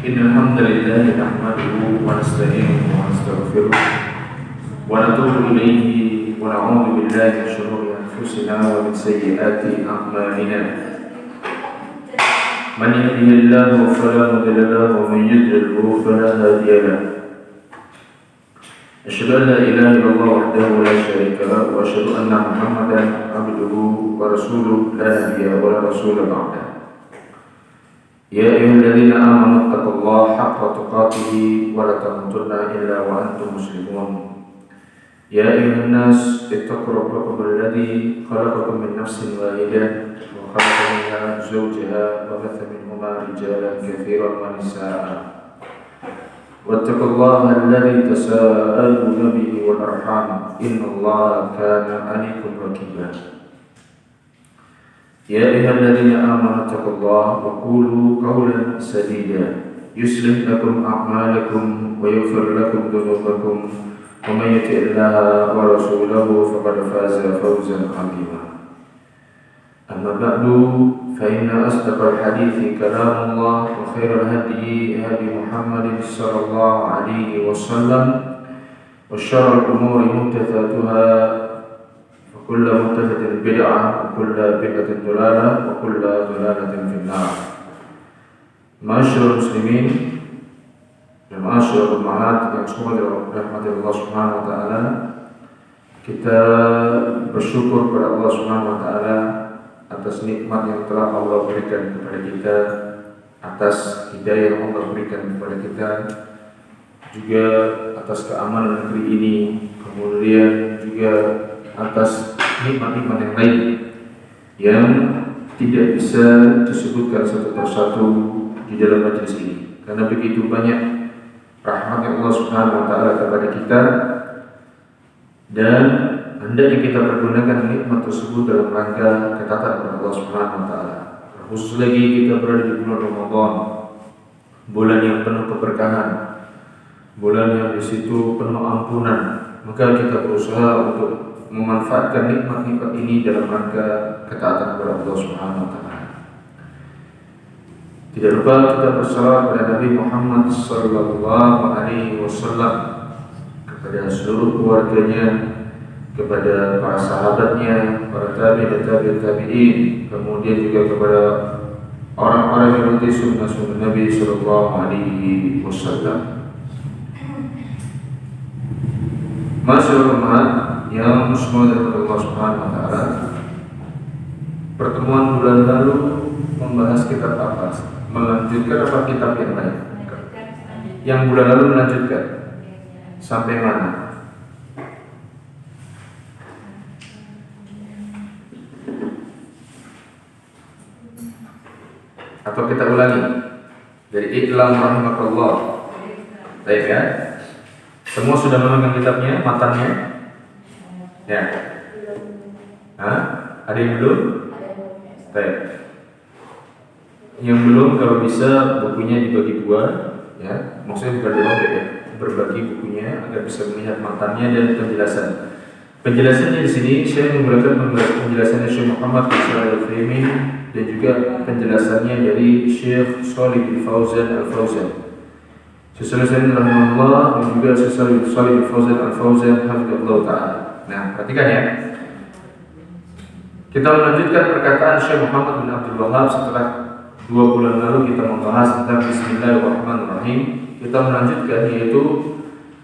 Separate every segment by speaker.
Speaker 1: إن الحمد لله نحمده ونستعينه ونستغفره ونتوب إليه ونعوذ بالله من شرور أنفسنا ومن سيئات أعمالنا من يهده الله فلا مضل له ومن يضلل فلا هادي له أشهد أن لا إله إلا الله وحده لا شريك له وأشهد أن محمدا عبده ورسوله لا نبي ولا رسول بعده يا أيها الذين آمنوا اتقوا الله حق تقاته ولا تموتن إلا وأنتم مسلمون يا أيها الناس اتقوا ربكم الذي خلقكم من نفس واحدة وخلق منها زوجها وبث منهما رجالا كثيرا ونساء واتقوا الله الذي تساءلون به والأرحام إن الله كان عليكم رقيبا يا أيها الذين آمنوا اتقوا الله وقولوا قولا سديدا يصلح لكم أعمالكم ويغفر لكم ذنوبكم ومن يطع الله ورسوله فقد فاز فوزا عظيما أما بعد فإن أصدق الحديث كلام الله وخير الهدي هدي محمد صلى الله عليه وسلم وشر الأمور محدثاتها وكل محدثة بدعة وكل بدعة ضلالة وكل ضلالة في النار. Ma'asyiral muslimin dan ma'asyiral ummahat yang semoga dirahmati Allah Subhanahu wa taala. Kita bersyukur kepada Allah Subhanahu wa taala atas nikmat yang telah Allah berikan kepada kita, atas hidayah yang Allah berikan kepada kita, juga atas keamanan negeri ini, kemudian juga atas nikmat-nikmat yang lain yang tidak bisa disebutkan satu persatu di dalam majelis ini, karena begitu banyak rahmat Allah Subhanahu wa taala kepada kita, dan hendaknya kita pergunakan nikmat tersebut dalam rangka ketaatan kepada Allah Subhanahu wa taala. Khusus lagi kita berada di bulan Ramadan, bulan yang penuh keberkahan, bulan yang di situ penuh ampunan, maka kita berusaha untuk memanfaatkan nikmat-nikmat ini dalam rangka ketaatan kepada Allah Subhanahu wa taala. Tidak lupa kita bersalawat kepada Nabi Muhammad sallallahu alaihi wasallam, kepada seluruh keluarganya, kepada para sahabatnya, para tabi'in dan tabi'in, kemudian juga kepada orang-orang yang mengikuti sunnah Nabi sallallahu alaihi wasallam. Masyaallah yang semua dari Allah Subhanahu wa taala. Pertemuan bulan lalu membahas kitab apa? Melanjutkan apa kitab yang lain? Yang bulan lalu melanjutkan sampai mana? Atau kita ulangi dari Iqlam rahimakallah. Baik ya? Semua sudah memegang kitabnya, matanya? Ya. Hah? Ada yang belum? Baik. Yang belum, kalau bisa bukunya dibagi dua, ya. Maksudnya bukan dirobek ya, berbagi bukunya agar bisa melihat matanya dan penjelasan. Penjelasannya di sini saya menggunakan penjelasannya Syekh Muhammad bin Shalih Al-Utsaimin dan juga penjelasannya dari Syekh Shalih bin Fauzan Al-Fauzan. Syekh Shalih rahimahullah dan juga Syekh Shalih bin Fauzan Al-Fauzan hafizahullah taala. Nah, perhatikan ya. Kita melanjutkan perkataan Syekh Muhammad bin Abdul Wahhab setelah 2 bulan lalu kita membahas tentang Bismillahirrahmanirrahim. Kita melanjutkan, yaitu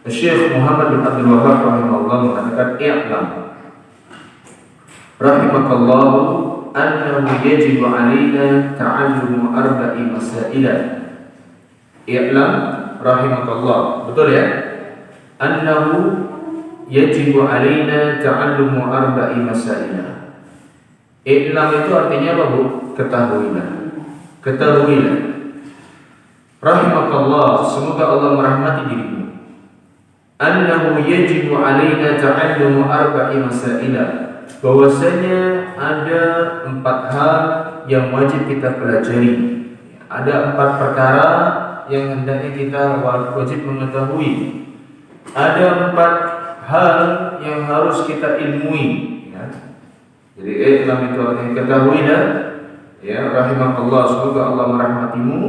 Speaker 1: Syekh Muhammad bin Abdul Wahhab rahimahullah mengatakan i'lam rahimakallahu annahu yajibu 'alaina ta'allumu arba'i masaila. I'lam rahimakallah, betul ya? Annahu yajibu 'alaina ta'allumu arba'i masaila. I'lam itu artinya apa, Bu? Ketahuilah. Ketahuilah. Rahimakallah, semoga Allah merahmati dirimu. Annahu yajibu 'alaina ta'allumu arba'i masaila. Bahwasanya ada 4 hal yang wajib kita pelajari. Ada 4 perkara yang hendaknya kita wajib mengetahui. Ada 4 hal yang harus kita ilmui, ya. Jadi Islam itu artinya ketahuilah, ya, rahimakallah, semoga Allah merahmatimu.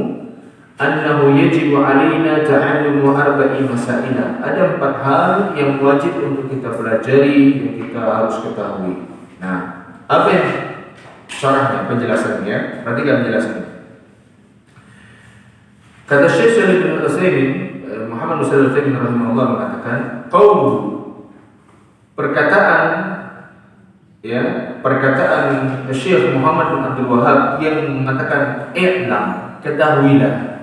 Speaker 1: annahu yajibu alaina ta'allumu arba'i masailah. Ada 4 hal yang wajib untuk kita pelajari, yang kita harus ketahui. Nah, apa yang syarahnya, penjelasannya? Perhatikan penjelasannya. Kata Syekh Shalih bin Utsaimin, Muhammad bin Shalih bin Utsaimin rahimahullah mengatakan, qaulu, perkataan Syekh Muhammad bin Abdul Wahhab yang mengatakan i'lam, ketahuilah.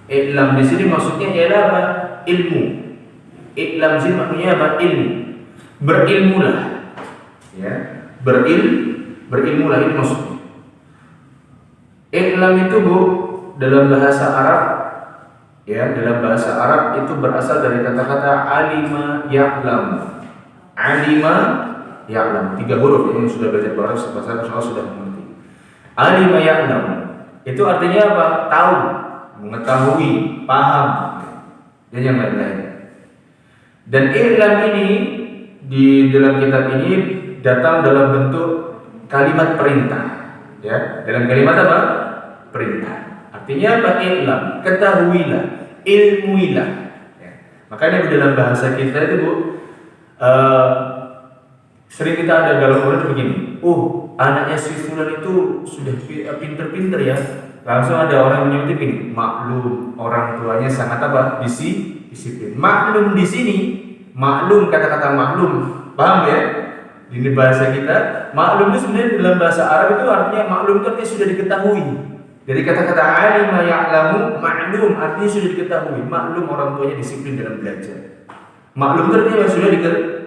Speaker 1: I'lam di sini maksudnya ialah apa? Ilmu. I'lam di sini maksudnya apa? Ilmu. Berilmulah. Ya, berilmulah ini maksudnya. I'lam itu Bu, dalam bahasa Arab, ya, dalam bahasa Arab itu berasal dari kata-kata alima ya'lam. Alima ya'lam, 3 huruf yang sudah belajar bahasa Arab sudah mengerti. Alima ya'lam itu artinya apa? Tahu, mengetahui, paham, dan yang lain-lain. Dan i'lam ini di dalam kitab ini datang dalam bentuk kalimat perintah, ya, dalam kalimat apa? Perintah. Artinya apa? I'lam, ketahuilah, ilmuilah. Ya. Makanya di dalam bahasa kita itu Bu, sering kita ada galau-galau begini. Anaknya si fulan itu sudah pinter-pinter ya. Langsung ada orang yang menyebut ini, maklum, orang tuanya sangat apa? Disiplin. Maklum di sini, maklum, kata-kata maklum, paham ya? Di bahasa kita, maklum itu sebenarnya dalam bahasa Arab itu artinya maklum itu artinya sudah diketahui. Dari kata-kata alima ya'lamu, maklum artinya sudah diketahui. Maklum orang tuanya disiplin dalam belajar. Maklum itu artinya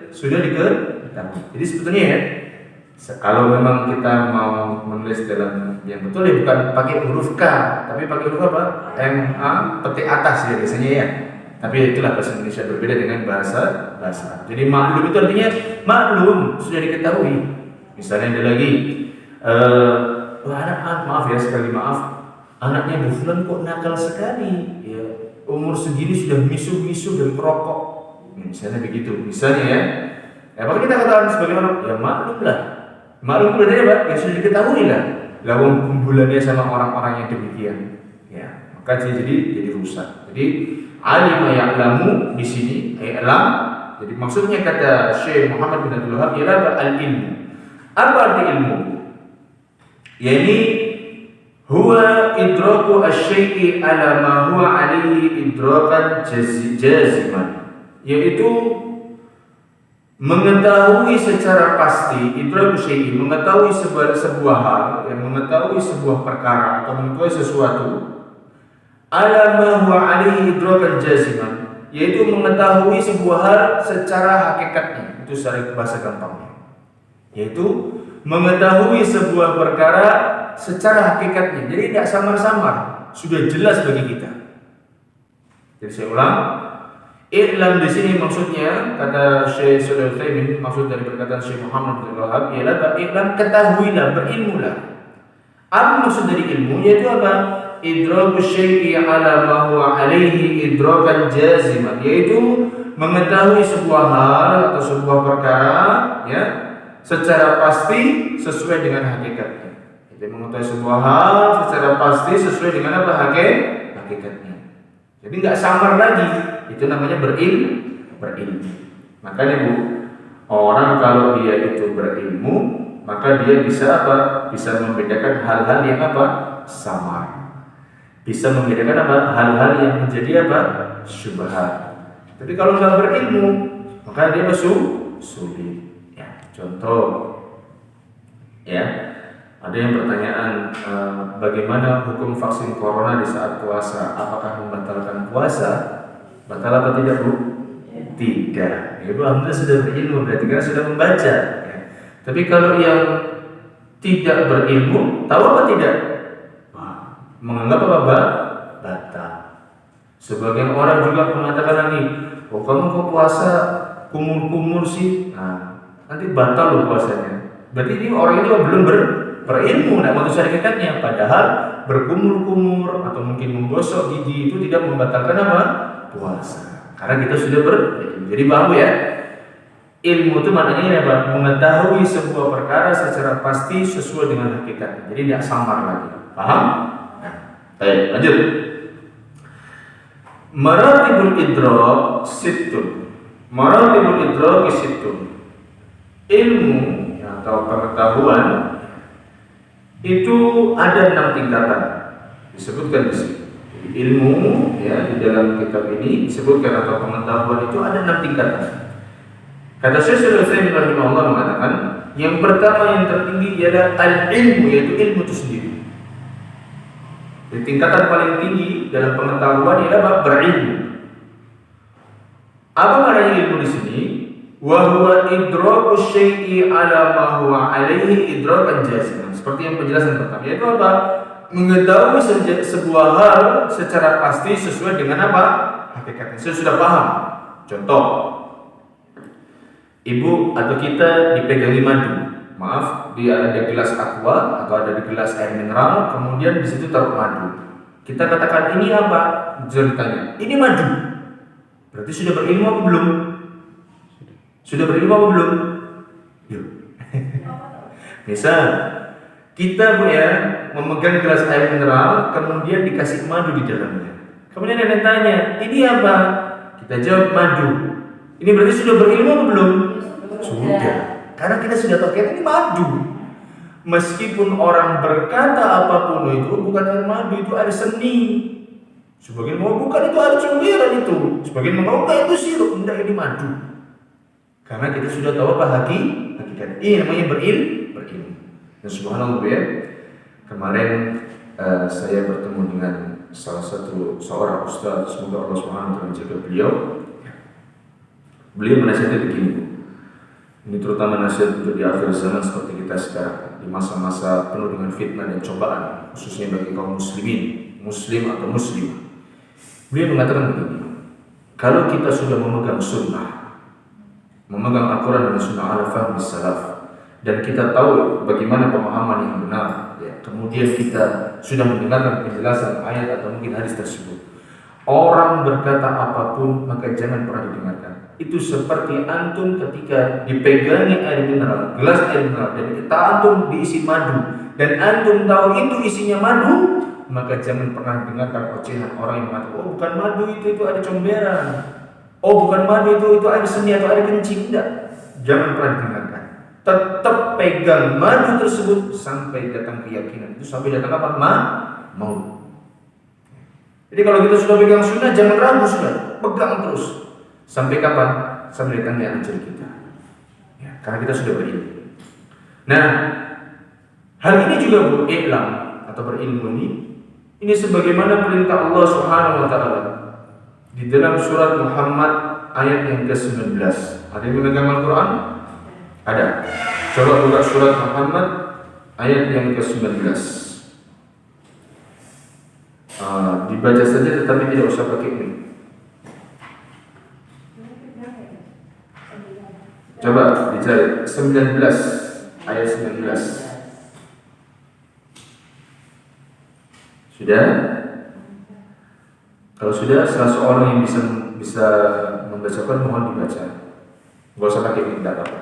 Speaker 1: sudah diketahui. Jadi sebetulnya ya, kalau memang kita mau menulis dalam yang betul ya bukan pakai huruf K, tapi pakai huruf apa? MA petik atas ya biasanya ya. Tapi itulah bahasa Indonesia berbeda dengan bahasa. Jadi maklum itu artinya maklum, sudah diketahui. Misalnya ada lagi maaf ya, sekali maaf, anaknya Bu Fulan kok nakal sekali ya, umur segini sudah misu-misu dan perokok, misalnya begitu, misalnya ya. Maka kita katakan sebagai orang, ya maklum lah. Maklum berarti apa? Ya sudah diketahui lah. Lawang kumpulannya sama orang-orang yang demikian. Ya, maka jadi rusak. Jadi alima ya'lamu di sini i'lam. Jadi maksudnya kata Syekh Muhammad bin Abdul Wahhab ialah al-ilmu. Apa arti ilmu? Yani huwa idraku asy-syai'i ala ma huwa alaihi idrakan jaziman. Yaitu mengetahui secara pasti, idraku syai'i, mengetahui sebuah hal, mengetahui sebuah perkara atau mengetahui sesuatu ala ma huwa alaihi idrakan jaziman, yaitu mengetahui sebuah hal secara hakikatnya. Itu secara bahasa gampangnya, yaitu mengetahui sebuah perkara secara hakikatnya. Jadi tidak samar-samar, sudah jelas bagi kita. Jadi saya ulang, i'lam di sini maksudnya kata Syekh Shalih bin Utsaimin, maksud dari perkataan Syekh Muhammad bin Abdul Wahhab ialah i'lam, ketahuilah, berilmulah. Apa maksud dari ilmu? Yaitu apa? Idraku syai'i ala ma huwa alaihi idrakan jaziman, yaitu mengetahui sebuah hal atau sebuah perkara ya secara pasti sesuai dengan hakikatnya. Jadi mengetahui sebuah hal secara pasti sesuai dengan apa? Hakikatnya. Jadi nggak samar lagi. Itu namanya berilmu. Makanya Bu, orang kalau dia itu berilmu, maka dia bisa apa? Bisa membedakan hal-hal yang apa? Samar. Bisa membedakan apa? Hal-hal yang menjadi apa? Syubhat. Tapi kalau nggak berilmu, maka dia sulit. Ya, contoh, ya, ada yang pertanyaan, bagaimana hukum vaksin corona di saat puasa? Apakah membatalkan puasa? Batal apa tidak Bu? Tidak. Ya Bu, alhamdulillah sudah berilmu, berarti kan sudah membaca. Ya. Tapi kalau yang tidak berilmu, tahu apa tidak? Menganggap apa? Batal. Sebagian orang juga mengatakan lagi, kamu kok puasa kumur-kumur sih? Nah, nanti batal loh puasanya. Berarti ini orang ini belum berilmu, tidak mengerti hakikatnya. Padahal berkumur-kumur atau mungkin menggosok gigi itu tidak membatalkan apa? Puasa. Karena kita sudah jadi paham ya. Ilmu itu maknanya apa? Mengetahui sebuah perkara secara pasti sesuai dengan hakikatnya. Jadi tidak samar lagi. Paham? Nah, baik, lanjut. Maratibul idrak sittun. Maratibul idrak sittun. Ilmu atau pengetahuan itu ada 6 tingkatan. Disebutkan di sini. Ilmu ya di dalam kitab ini disebutkan atau pengetahuan itu ada 6 tingkatan. Kata Syekh Al-Utsaimin rahimahullah mengatakan, yang pertama yang tertinggi ialah al-ilmu, yaitu ilmu itu sendiri. Di tingkatan paling tinggi dalam pengetahuan ialah berilmu. Apa maknanya ilmu di sini? Wa huwa idraku syai'i ala ma huwa alaihi idrakan jaziman. Seperti yang penjelasan pertama, yaitu apa? Mengetahui sebuah hal secara pasti sesuai dengan apa? Hakikatnya. Saya sudah paham. Contoh, ibu atau kita dipegangi madu. Maaf, dia ada di gelas aqua atau ada di gelas air mineral, kemudian di situ taruh madu. Kita katakan ini apa? Ceritanya, ini madu. Berarti sudah berilmu apa belum? Sudah berilmu apa belum? Yuk. Misal kita memegang gelas air mineral, kemudian dikasih madu di dalamnya. Kemudian ada yang tanya, ini apa? Kita jawab madu. Ini berarti sudah berilmu apa belum? Sudah. Karena kita sudah tahu ini madu. Meskipun orang berkata apapun itu bukan air madu, itu air seni. Sebagian mau bukan itu air comberan itu. Sebagian mau itu sirup, enggak, ini madu. Karena kita sudah tahu apa hakikat. Ini namanya berilmu. Dan subhanallah ya, kemarin saya bertemu dengan seorang ustaz, semoga Allah Subhanahu wa taala menjaga beliau. Beliau menasihati begini. Ini terutama nasihat untuk di akhir zaman seperti kita sekarang, di masa-masa penuh dengan fitnah dan cobaan, khususnya bagi kaum muslimin, muslim atau muslim. Beliau mengatakan begini, kalau kita sudah memegang sunnah, memegang Al-Quran dan sunnah ala fahmi salaf, dan kita tahu bagaimana pemahaman yang benar, ya, kemudian kita sudah mendengarkan penjelasan ayat atau mungkin hadis tersebut, orang berkata apapun maka jangan pernah didengarkan. Itu seperti antum ketika dipegangi air mineral, gelas air mineral, dan kita antum diisi madu, dan antum tahu itu isinya madu, maka jangan pernah dengarkan ocehan orang yang mengatakan, oh bukan madu itu ada comberan, oh bukan madu itu air seni atau air kencing. Tidak, jangan pernah dengarkan. Tetap pegang madu tersebut sampai datang keyakinan. Itu sampai datang apa? Mau. Jadi kalau kita sudah pegang sunnah, jangan ragu, sudah pegang terus. Sampai kapan? Sampai datangnya ajal kita. Ya, karena kita sudah berilmu. Nah, hal ini juga berilmu atau berilmu ini sebagaimana perintah Allah Subhanahu wa taala di dalam surat Muhammad ayat yang ke-19. Ada yang memegang Al-Qur'an? Ada. Coba buka surat Muhammad ayat yang ke-19. Dibaca saja tetapi tidak usah pakai mic. Coba dicari 19 ayat 19. Sudah? Kalau sudah, salah seorang yang bisa membacakan mohon dibaca. Enggak usah pakai mic, tidak apa-apa.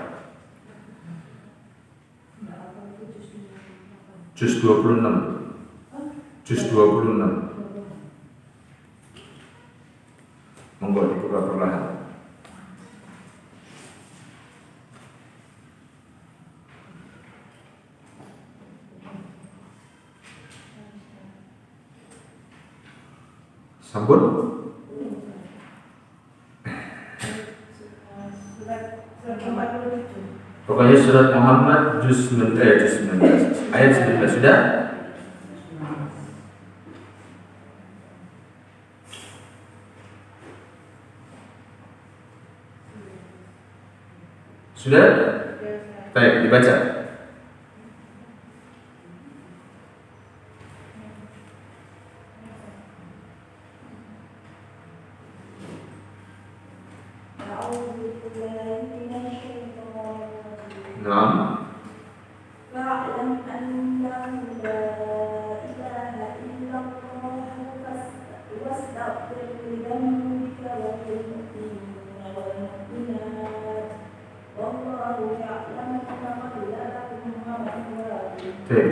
Speaker 1: Juz 26. Juz 26. Monggo dibuka perlahan. Sampun? Pokoknya surat Muhammad juz 19 ayat 19 sudah? Sudah? Baik, dibaca.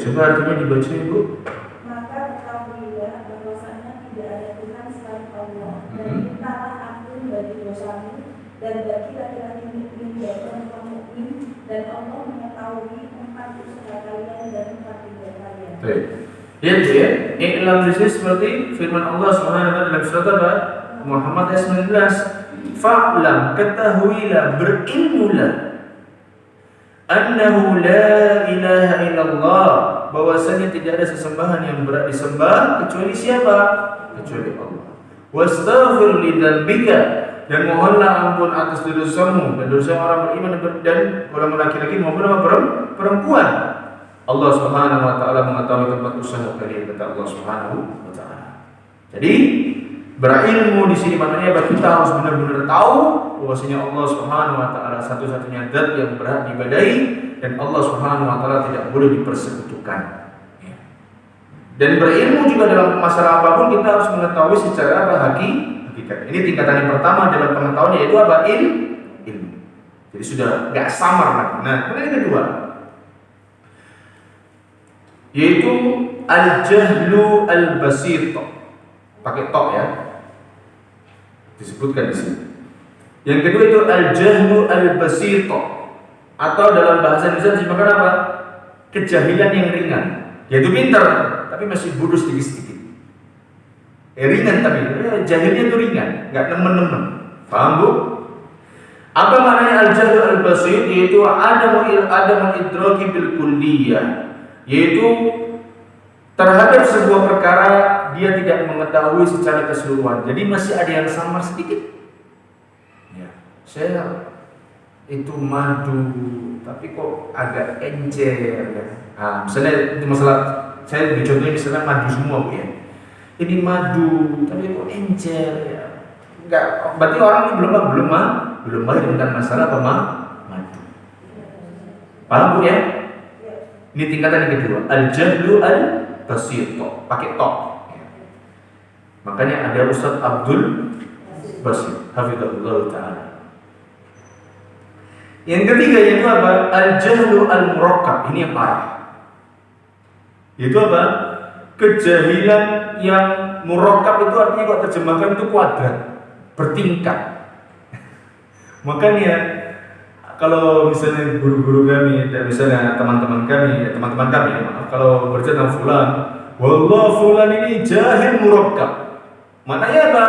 Speaker 1: Coba artinya dibaca, Ibu.
Speaker 2: Maka ketahuilah bahwasanya tidak ada Tuhan selain Allah, dan mintalah ampun bagi dosamu dan bagi laki-laki mukmin dan perempuan mukmin, dan Allah mengetahui tempat usaha kalian dan tempat tinggal kalian.
Speaker 1: Lihat ya, i'lam di sini seperti firman Allah SWT dalam surat apa? Muhammad ayat 19. Fa'lam, ketahuilah, berilmulah, annahu la ilaha illallah, bahwasanya tidak ada sesembahan yang berhak disembah kecuali siapa? Kecuali Allah. Wastaghfir li dzambika, dan mohonlah ampun atas dosamu dan dosa orang beriman dan orang laki-laki maupun perempuan. Allah Subhanahu wa taala mengetahui tempat usaha kalian, kata Allah Subhanahu wa taala. Jadi berilmu di sini maknanya kita harus benar-benar tahu bahwasanya Allah Subhanahu wa taala satu-satunya zat yang berhak diibadahi dan Allah Subhanahu wa taala tidak boleh dipersekutukan. Dan berilmu juga dalam masalah apapun kita harus mengetahui secara hakikat. Ini tingkatan yang pertama dalam pengetahuan, yaitu apa? Ilmu. Jadi sudah enggak samar lagi. Nah, kemudian yang kedua yaitu al-jahlu al-basit. Pakai tok ya. Disebutkan di sini. Yang kedua itu al-jahlu al-basit, atau dalam bahasa Indonesia disebutkan apa? Kejahilan yang ringan. Yaitu pintar tapi masih bodoh sedikit-sedikit. Ringan tapi jahilnya itu ringan, enggak nemen-nemen. Paham Bu? Apa maknanya al-jahlu al-basit? Yaitu adamul idraki bil kulliyah. Yaitu terhadap sebuah perkara dia tidak mengetahui secara keseluruhan. Jadi masih ada yang samar sedikit. Ya, saya itu madu, tapi kok agak encer ya. Nah, misalnya itu masalah, saya contohnya misalnya madu semua Bu ya. Ini madu, tapi kok encer ya. Enggak, berarti orang ini belum mahir tentang masalah apa madu. Paham Bu ya? Ini tingkatan yang kedua, al-jahlu al-basit, pakai tok. Makanya ada Ustaz Abdul Basit, hafizahullah ta'ala. Yang ketiga yaitu apa? Al-jahlu al-murakkab. Ini yang parah. Yaitu apa? Kejahilan yang murakkab itu artinya kalau terjemahkan itu kuadrat, bertingkat. Makanya kalau misalnya guru-guru kami dan misalnya teman-teman kami, maaf, kalau bercerita fulan, wallah fulan ini jahil murakkab. Maknanya apa?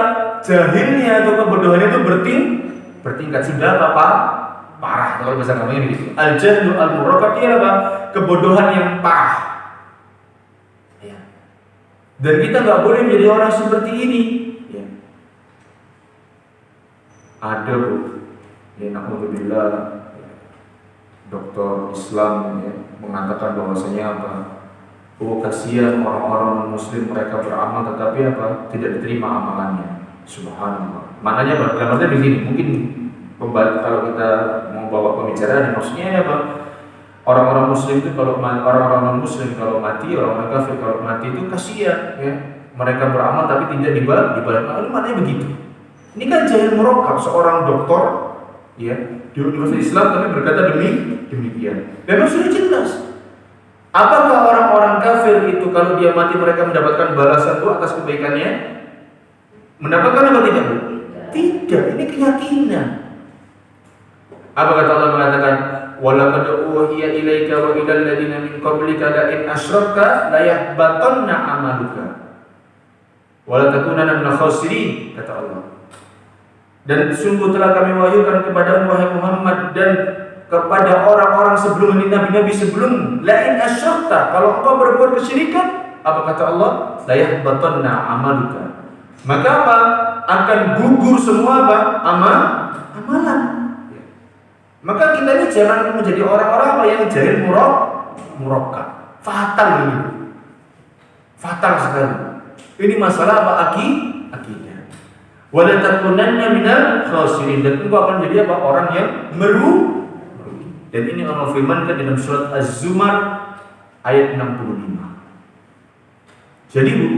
Speaker 1: Jahilnya atau kebodohannya itu bertingkat, sudah apa? Parah. Kalau bahasa kami begitu. Al-jahlu al-murakkab itu apa? Kebodohan yang parah. Ya. Dan kita nggak boleh menjadi orang seperti ini. Ya. Ada Bu, ya naudzubillah, doktor Islam ya, mengatakan bahwasanya apa? Oh kasihan orang-orang muslim, mereka beramal tetapi apa? Tidak diterima amalannya. Subhanallah. Maknanya apa? Dalam arti begini, mungkin kalau kita mau bawa pembicaraan maksudnya apa? Orang-orang muslim itu kalau orang-orang non muslim kalau mati, orang-orang kafir kalau mati itu kasihan ya. Mereka beramal tapi tidak dibalas. Lalu maknanya begitu. Ini kan jahil murakkab, seorang doktor ya di Universitas Islam tapi berkata demikian. Memang sudah jelas. Apakah orang-orang kafir itu kalau dia mati mereka mendapatkan balasan itu atas kebaikannya? Mendapatkan apa tidak? Tidak, ini keyakinan. Apa kata Allah mengatakan, "Walaqad uhiya ilaika wa ilal ladzina min qablika la in asyrakta la yahbatanna 'amaluka wa la takunanna minal khasirin," kata Allah. Dan sungguh telah kami wahyukan kepada wahai Muhammad dan kepada orang-orang sebelum ini, nabi-nabi sebelum, la in asyrakta, kalau engkau berbuat kesyirikan, apa kata Allah? La yahbatanna 'amaluka. Maka apa? Akan gugur semua apa? Amalan. Maka kita ini jangan menjadi orang-orang apa yang jahil murakkab. Fatal ini. Fatal sekali. Ini masalah apa? Akidah. Wa la takunanna minal khasirin, dan engkau akan jadi apa? Orang yang merugi. Dan ini Allah firmankan dalam surat Az-Zumar ayat 65. Jadi Bu,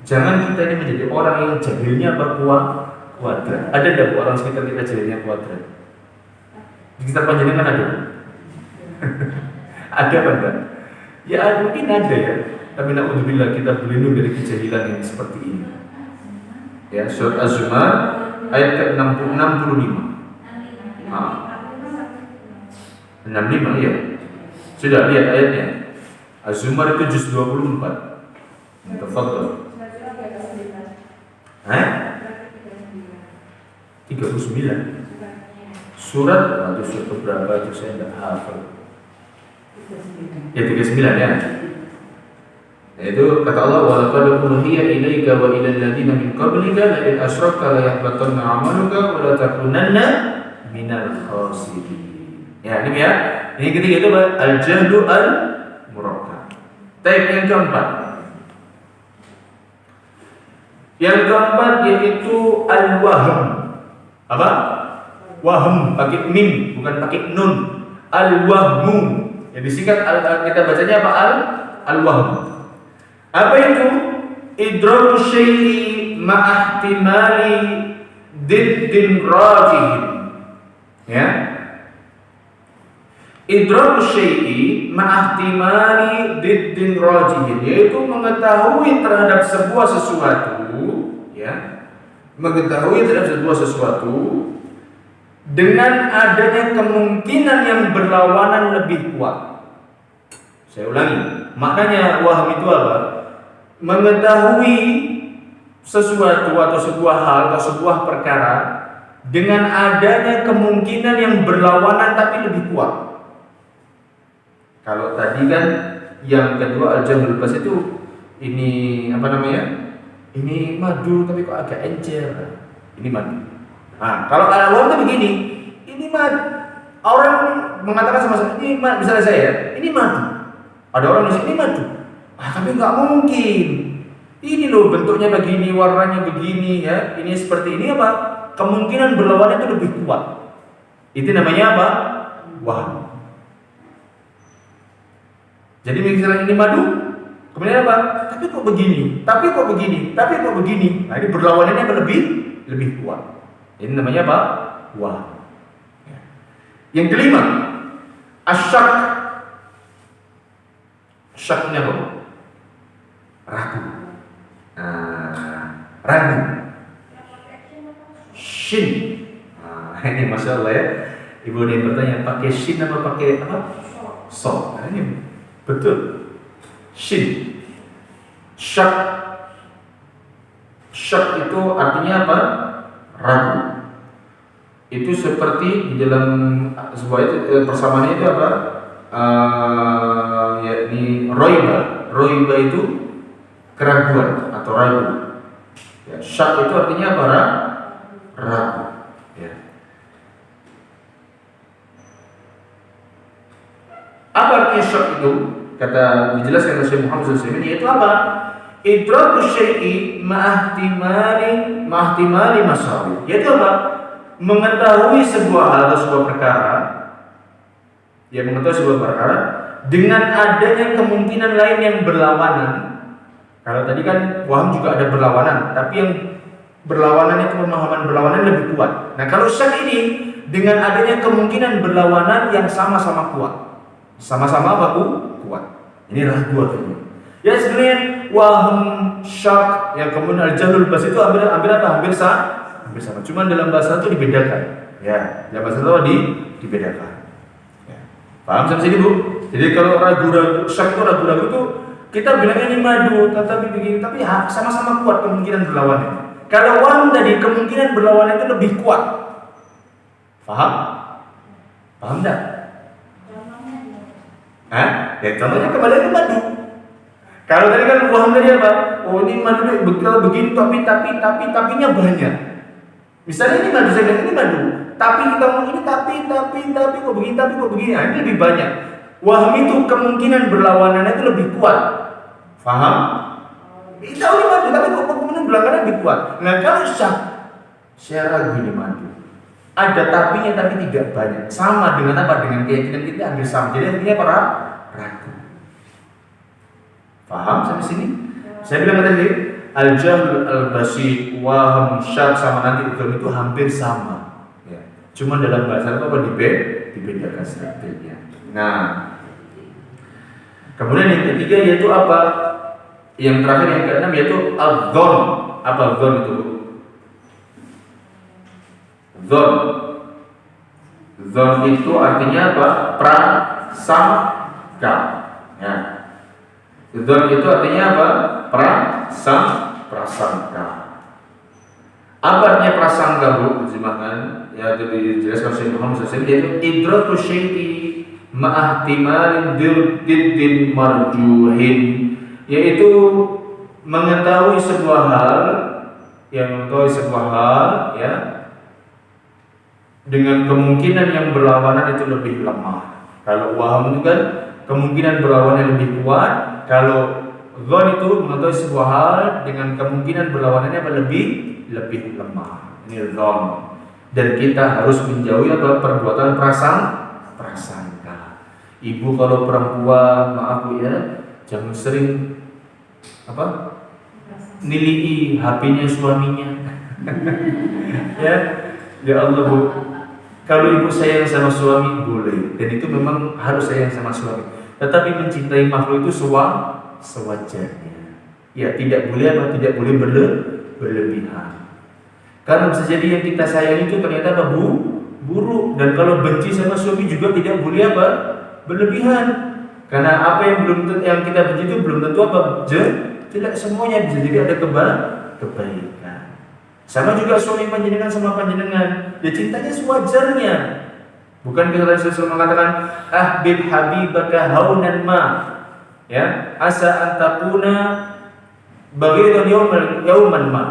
Speaker 1: jangan kita ini menjadi orang yang jahilnya kuadrat. Ada enggak orang sekitar kita jahilnya kuadrat? Di sekitar panjenengan ada? Ada apa enggak? Ya mungkin ada ya. Tapi naudzubillah, kita berlindung dari kejahilan yang seperti ini. Ya, surat Az-Zumar ayat ke-65. 65 ya. Sudah lihat ayatnya. Az-Zumar itu juz 24. Tafadhol. 39. Surat berapa itu saya tidak hafal. Ya 39 ya. Yaitu kata Allah, wa laqad uhiya ilaika wa ilal ladzina min qablika la in asyrakta la yahbatanna 'amaluka wa la takunanna minal khasirin. Ya, ini ya. Ini ketiga itu al-jahlu al-murakkab. Type yang keempat. Yang keempat yaitu al-wahm. Apa? Wahm pakai mim bukan pakai nun. Al-wahmu. Yang disingkat kita bacanya apa? Al-wahm. Apa itu? Idraku syai'i ma'ahtimali diddin rajihin. Ya. Idraku syai'i ma'ahtimali diddin rajihin, yaitu mengetahui terhadap sebuah sesuatu, ya. Mengetahui terhadap sebuah sesuatu dengan adanya kemungkinan yang berlawanan lebih kuat. Saya ulangi, maknanya waham itu apa? Mengetahui sesuatu atau sebuah hal atau sebuah perkara dengan adanya kemungkinan yang berlawanan tapi lebih kuat. Kalau tadi kan yang kedua al-jahlul bas itu ini apa namanya? Ini madu tapi kok agak encer. Ini madu. Nah, kalau al-waham itu begini, ini madu. Orang mengatakan sama-sama ini misalnya saya, ini madu. Ada orang di sini madu. Tapi nggak mungkin. Ini loh bentuknya begini, warnanya begini ya. Ini seperti ini apa? Kemungkinan berlawanan itu lebih kuat. Itu namanya apa? Waham. Jadi misalnya ini madu, kemudian apa? Tapi kok begini, tapi kok begini, tapi kok begini. Nah, ini berlawanannya lebih kuat. Ini namanya apa? Waham. Yang kelima, asyak. Syak ini apa? Ragu. Ragu. Shin. Ini masya Allah ya. Ibu ada yang bertanya pakai shin apa pakai apa? So. Ini betul. Shin. Syak. Syak itu artinya apa? Ragu. Itu seperti di dalam sebuah itu persamaannya itu apa? Yakni roiba. Roiba itu keraguan atau ragu. Ya, syak itu artinya apa? Ragu. Ya. Apa artinya syak itu? Kata dijelaskan oleh Syekh Muhammad SAW, yaitu apa? Idraku syai'i ma'ahtimali masawi. Yaitu apa? Mengetahui sebuah hal atau sebuah perkara, ya mengetahui sebuah perkara dengan adanya kemungkinan lain yang berlawanan. Kalau tadi kan waham juga ada berlawanan, tapi yang berlawanan itu pemahaman berlawanan lebih kuat. Nah kalau syak ini dengan adanya kemungkinan berlawanan yang sama-sama kuat, sama-sama apa kuat. Ini ragu akhirnya. Ya sebenarnya waham, syak, yang kemudian al-jahlul bas itu hampir apa? Hampir sama. Cuma dalam bahasa itu dibedakan. Ya, dalam bahasa itu dibedakan. Ya. Paham sampai sini Bu? Jadi kalau ragu-ragu, syak itu ragu-ragu itu kita bilangnya ini madu, tetapi begini, tapi sama-sama kuat kemungkinan berlawannya. Kalau waham tadi kemungkinan berlawannya itu lebih kuat. Paham? Paham enggak? Ya contohnya kembali ke madu. Kalau tadi kan waham tadi apa? Oh ini madu kalau begini tapinya banyak. Misalnya ini madu, saya bilang ini madu. Tapi kita mau ini tapi kok begini. Nah, ini lebih banyak. Waham itu kemungkinan berlawanan itu lebih kuat. Paham? Kita ini madu tapi kok kemungkinan berlawanan lebih kuat. Nah kalau saya ragu ini madu. Ada tapinya tapi tidak banyak. Sama dengan apa? Dengan keyakinan kita hampir sama. Jadi artinya apa? Ragu. Paham sampai sini? Saya bilang tadi al-jahl al-basit, waham, syak sama nanti itu hampir sama. Ya. Cuma dalam bahasa apa dibedakan sedikitnya. Nah, kemudian yang ketiga yaitu apa? Yang terakhir yang keenam yaitu al-dhon. Apa dhon itu? Dzon. Dzon itu artinya apa? Prasangka. Ya. Dzon itu artinya apa? Prasangka. Apa artinya prasangka, Bu? Terjemahkan. Ya, itu dijelaskan oleh Muhammad SAW, yaitu idratu syai'i ma'ahtimalin diddin marjuhin, yaitu mengetahui sebuah hal ya dengan kemungkinan yang berlawanan itu lebih lemah. Kalau waham itu kan kemungkinan berlawannya lebih kuat. Kalau dzon itu mengetahui sebuah hal dengan kemungkinan berlawanannya lebih lemah. Ini dzon. Dan kita harus menjauhi perbuatan prasangka. Ibu kalau perempuan, maaf Bu ya, jangan sering nilai HP-nya suaminya. Ya Allah Bu. Kalau ibu sayang sama suami boleh, dan itu memang harus sayang sama suami. Tetapi mencintai makhluk itu sewajarnya. Ya, tidak boleh berlebihan. Karena bisa jadi yang kita sayang itu ternyata buruk, dan kalau benci sama suami juga tidak boleh berlebihan. Karena apa yang kita benci itu belum tentu jelek semuanya, bisa jadi ada kebaikan. Sama juga suami panjenengan sama panjenengan, ya cintanya sewajarnya. Bukan kita tadi sesuatu mengatakan ahbib habibaka haunan ma, ya asa antakuna bagian yauman ma.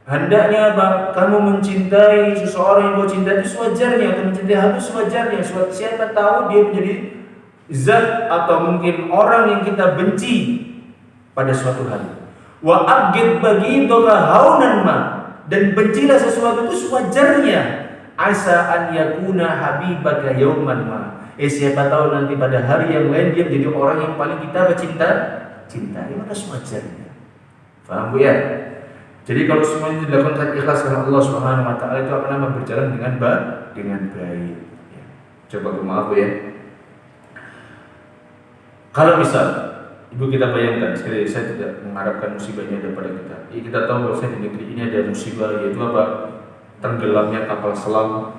Speaker 1: Hendaknya kamu mencintai seseorang yang kau cintai itu sewajarnya, atau mencintai habis sewajarnya. Siapa tahu dia menjadi zat atau mungkin orang yang kita benci pada suatu hari. Wa abghid baghidaka haunan ma, dan bencilah sesuatu itu sewajarnya. Asa an yakuna habibaka yauman ma. Siapa tahu nanti pada hari yang lain dia menjadi orang yang paling kita cintai, maka sewajarnya. Paham Bu ya? Jadi kalau semuanya dilakukan ikhlas karena Allah Subhanahu wa taala, itu akan berjalan dengan baik. Ya. Coba maaf ya. Kalau misal ibu kita bayangkan, sekali saya tidak mengharapkan musibahnya ada pada kita. Kita tahu bahwa di negeri ini ada musibah, yaitu tenggelamnya kapal selam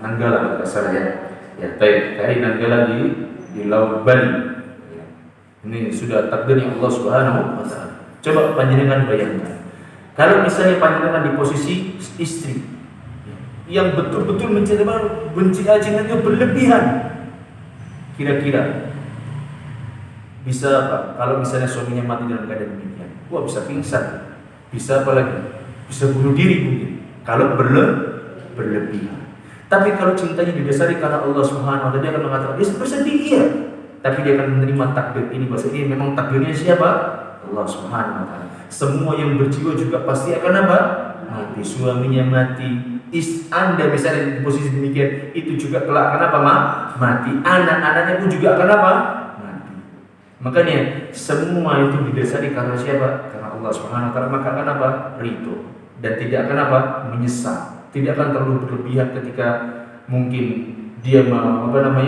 Speaker 1: Nanggala kasar ya. Ya, KRI Nanggala di Laut Bali. Ya. Ini sudah takdirnya Allah Subhanahu wa taala. Coba panjenengan bayangkan, kalau misalnya panjenengan di posisi istri yang betul-betul benci cinta berlebihan, kira-kira bisa apa? Kalau misalnya suaminya mati dalam keadaan demikian, wah bisa pingsan, bisa apa lagi? Bisa bunuh diri mungkin. Kalau berlebihan. Tapi kalau cintanya didasari karena Allah Subhanahu wa taala, dia akan mengatakan, dia bersedih iya, tapi dia akan menerima takdir ini. Bahwa ini memang takdirnya siapa? Allah Subhanahu wa taala. Semua yang berjiwa juga pasti akan mati. Suaminya mati. Anda misalnya di posisi demikian, itu juga kelak akan mati. Anak-anaknya pun juga akan mati. Makanya semua itu didasari karena siapa? Karena Allah Subhanahu wa taala. Maka akan ridho, dan tidak akan menyesal. Tidak akan terlalu berlebihan ketika mungkin dia membuat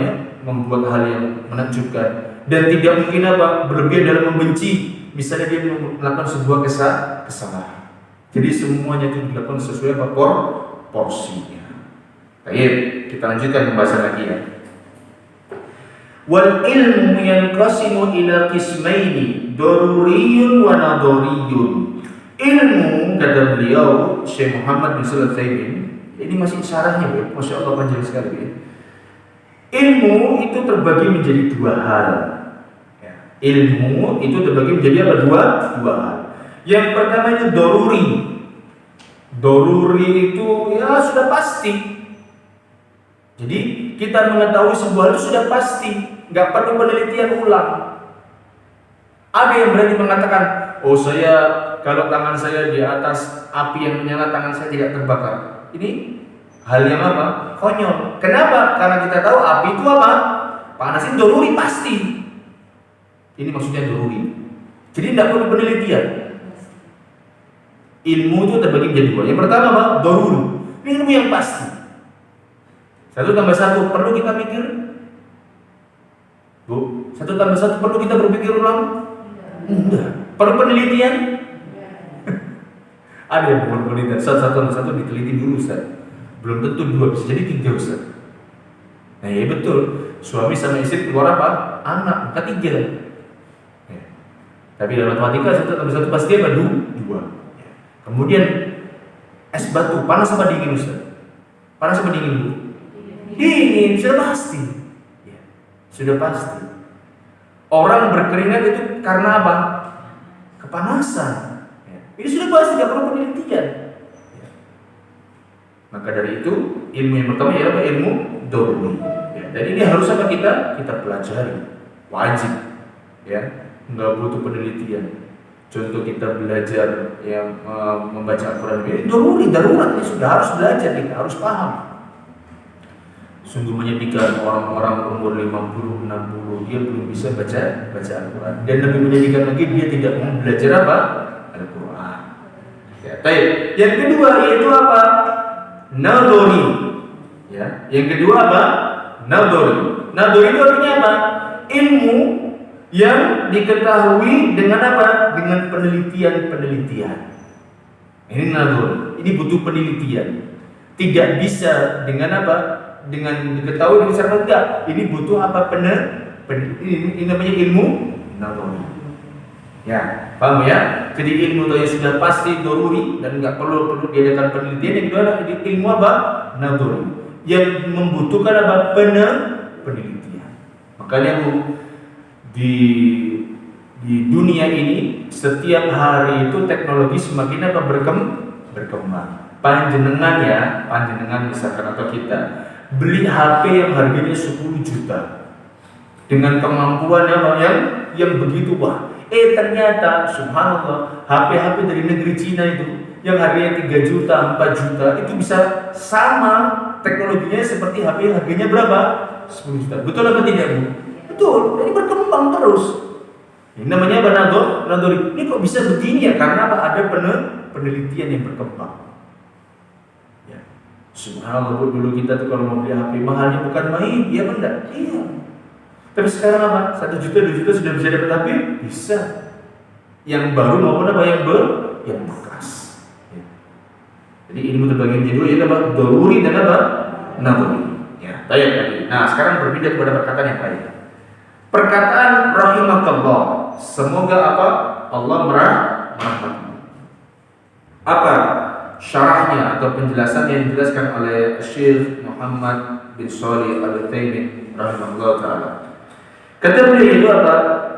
Speaker 1: hal yang menakjubkan, dan tidak mungkin berlebihan dalam membenci. Misalnya dia melakukan sebuah kesalahan. Jadi semuanya itu dilakukan sesuai porsinya. Baik, kita lanjutkan pembahasan lagi ya. Wal ilmu yanqasimu ila qismaini, daruriyun wa nadoriyun. Ilmu, kata beliau Syekh Muhammad bin Shalih Al-Utsaimin, ini masih syarahnya ya, Masya Allah panjang sekali ya. Ilmu itu terbagi menjadi dua hal. Ilmu itu terbagi menjadi dua hal. Yang pertama itu doruri. Doruri itu ya sudah pasti. Jadi kita mengetahui sebuah itu sudah pasti, nggak perlu penelitian ulang. Ada yang berani mengatakan, oh saya kalau tangan saya di atas api yang menyala, tangan saya tidak terbakar. Ini hal yang konyol. Kenapa? Karena kita tahu api itu panasin doruri pasti. Ini maksudnya doruri. Jadi tidak perlu penelitian. Ilmu itu terbagi menjadi dua. Yang pertama doruri. Ini ilmu yang pasti. 1 tambah 1 perlu kita pikir? Bu, 1 tambah 1 perlu kita berpikir ulang? Enggak. Perlu penelitian? Ada yang penelitian satu diteliti dulu Ustaz. Belum tentu 2, bisa jadi 3 Ustaz. Nah ya betul, suami sama istri keluar apa? Anak, maka 3. Ya. Tapi dalam matematika 1 pasti apa? 2. Ya. Kemudian es batu, panas apa dingin Ustaz? Panas apa dingin Bu? Dingin, sudah pasti. Ya. Sudah pasti. Orang berkeringat itu karena apa? Kepanasan. Ya. Ini sudah pasti, tidak perlu penelitian. Ya. Maka dari itu ilmu yang pertama ialah ilmu daruri. Ya. Dan ini harus apa kita pelajari, wajib. Ya, nggak butuh penelitian. Contoh kita belajar yang membaca Al-Quran ini darurat, ini sudah harus belajar, kita harus paham. Sungguh menyedihkan orang-orang umur 50, 60 dia belum bisa baca Al-Quran. Dan lebih menyedihkan lagi dia tidak mau belajar apa? Al-Quran. Ya, baik. Yang kedua yaitu apa? Nadhari. Ya, yang kedua apa? Nadhari. Nadhari itu artinya apa? Ilmu yang diketahui dengan apa? Dengan penelitian. Ini nadhari. Ini butuh penelitian. Tidak bisa dengan apa? Dengan diketahui dengan cara enggak. Ini butuh apa? Ini namanya ilmu nadhari. Ya, paham ya? Jadi ilmu itu sudah pasti daruri dan enggak perlu diadakan penelitian. Yang kedua adalah ilmu apa? Nadhari. Yang membutuhkan apa? Penelitian. Makanya Bu, di dunia ini setiap hari itu teknologi semakin apa? Berkembang. Panjenengan misalkan atau kita beli HP yang harganya 10 juta dengan kemampuan yang begitu ternyata subhanallah HP dari negeri Cina itu yang harganya 3 juta, 4 juta itu bisa sama teknologinya seperti HP yang harganya berapa? 10 juta. Betul apa tidak Bu? Betul, ini berkembang terus. Ini namanya apa? Nadhari. Ini kok bisa begini ya? Karena apa? Ada penelitian yang berkembang. Subhanallah Bu, dulu kita tuh kalau mau beli HP mahalnya bukan main, iya benar? Iya. Tapi sekarang apa? 1 juta, 2 juta sudah bisa dapat HP? Bisa. Yang baru maupun apa yang bekas. Ya. Jadi ilmu terbagi menjadi 2 yaitu apa? Daruri dan apa? Nadhari. Ya, baik tadi. Nah, sekarang berpindah kepada perkataan yang lain. Perkataan rahimakallah. Semoga apa? Allah merahmati. Apa syarahnya atau penjelasan yang dijelaskan oleh Syekh Muhammad bin Shalih Al-Utsaimin rahimahullah taala. Kata beliau itu apa?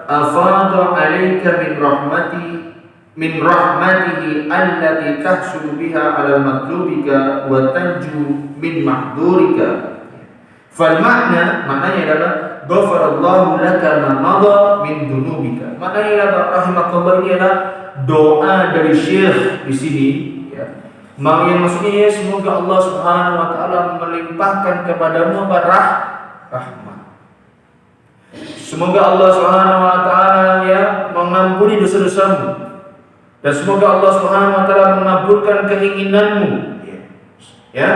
Speaker 1: Afadha 'alaika min rahmatihi allati tahsulu biha 'ala matlubika wa tanju min mahdurika. Fal maknanya adalah ghafarallahu laka ma madha min dunubika. Maknanya adalah rahimakallah ini adalah doa dari Syekh di sini. Yang maksudnya semoga Allah Subhanahu wa taala melimpahkan kepadamu rahmat. Semoga Allah Subhanahu wa taala mengampuni dosa-dosamu. Dan semoga Allah Subhanahu wa taala mengabulkan keinginanmu. Ya.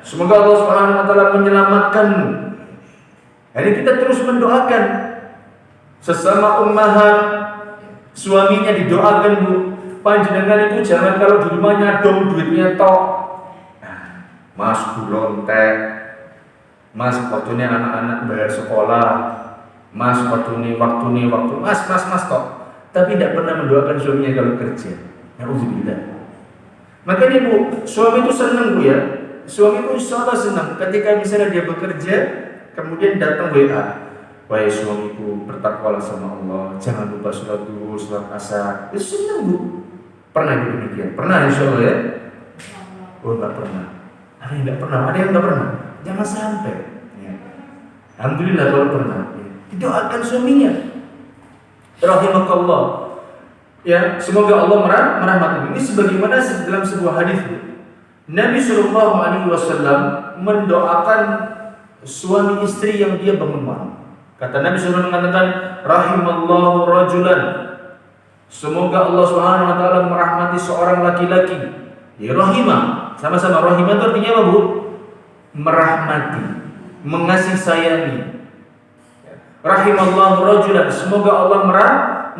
Speaker 1: Semoga Allah Subhanahu wa taala menyelamatkanmu. Jadi kita terus mendoakan sesama ummahat, suaminya didoakan Bu. Panjenengan itu jangan kalau di rumahnya dong duitnya tok. Mas gulontek, Mas waktunya anak-anak bayar sekolah, Mas waktu Mas tok. Tapi tidak pernah mendoakan suaminya kalau kerja. Alhamdulillah. Makanya Bu, suami itu senang Bu ya. Suami itu insyaallah senang ketika misalnya dia bekerja, kemudian datang WA. Wahai suamiku, bertakwalah sama Allah, jangan lupa sholat duhur, sholat asar. Itu senang Bu. Pernah itu demikian? Pernah insyaallah ya? Oh enggak pernah. Ada yang enggak pernah, ada yang enggak pernah. Jangan sampai. Ya. Alhamdulillah kalau pernah. Ya. Doakan suaminya. Rahimakallah. Ya, semoga Allah merahmati. Ini sebagaimana dalam sebuah hadis. Nabi sallallahu alaihi wasallam mendoakan suami istri yang dia bangun malam. Kata Nabi sallallahu mengatakan, rahimallahu rajulan. Semoga Allah Subhanahu wa taala merahmati seorang laki-laki. Ya rahimah. Sama-sama rahimah itu artinya apa, Bu? Merahmati, mengasihi sayangi. Rahimallahu rajulan. Semoga Allah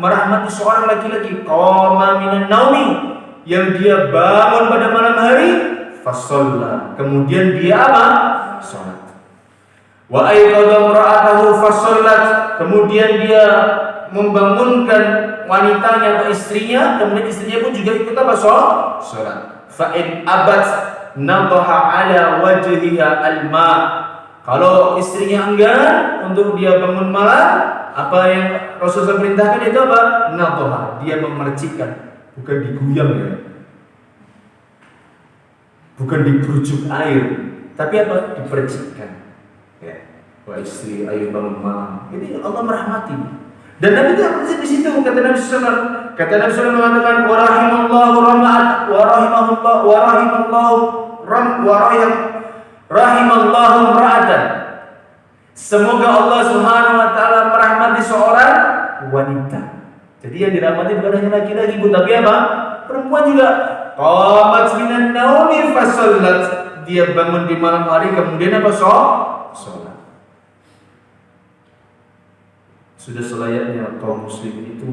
Speaker 1: merahmati seorang laki-laki qama minan naumi, yang dia bangun pada malam hari, fasalla, kemudian dia apa? Salat. Wa ayqadha imra'atahu fasallat, kemudian dia membangunkan wanitanya atau istrinya, kemudian istrinya pun juga ikut apa? Salat. Fa in abat nadaha ala wajhiha alma. Kalau istrinya enggan untuk dia bangun malam, apa yang Rasulullah perintahkan itu apa? Nadaha, dia memercikkan, bukan diguyang ya. Bukan dibujuk air, tapi apa? Dipercikkan. Ya. Wah istri, ayo bangun malam. Ini Allah merahmati. Dan Nabi itu di situ kata Nabi SAW. Kata Nabi SAW mengatakan warahimallahu rama'at warahimallahu ra'atan. Semoga Allah Subhanahu wa taala merahmati seorang wanita. Jadi yang dirahmati bukan hanya laki-laki, tapi apa? Perempuan juga. Qamat minan naumi fasallat. Dia bangun di malam hari kemudian apa? Salat. Sudah selayaknya kaum muslimin itu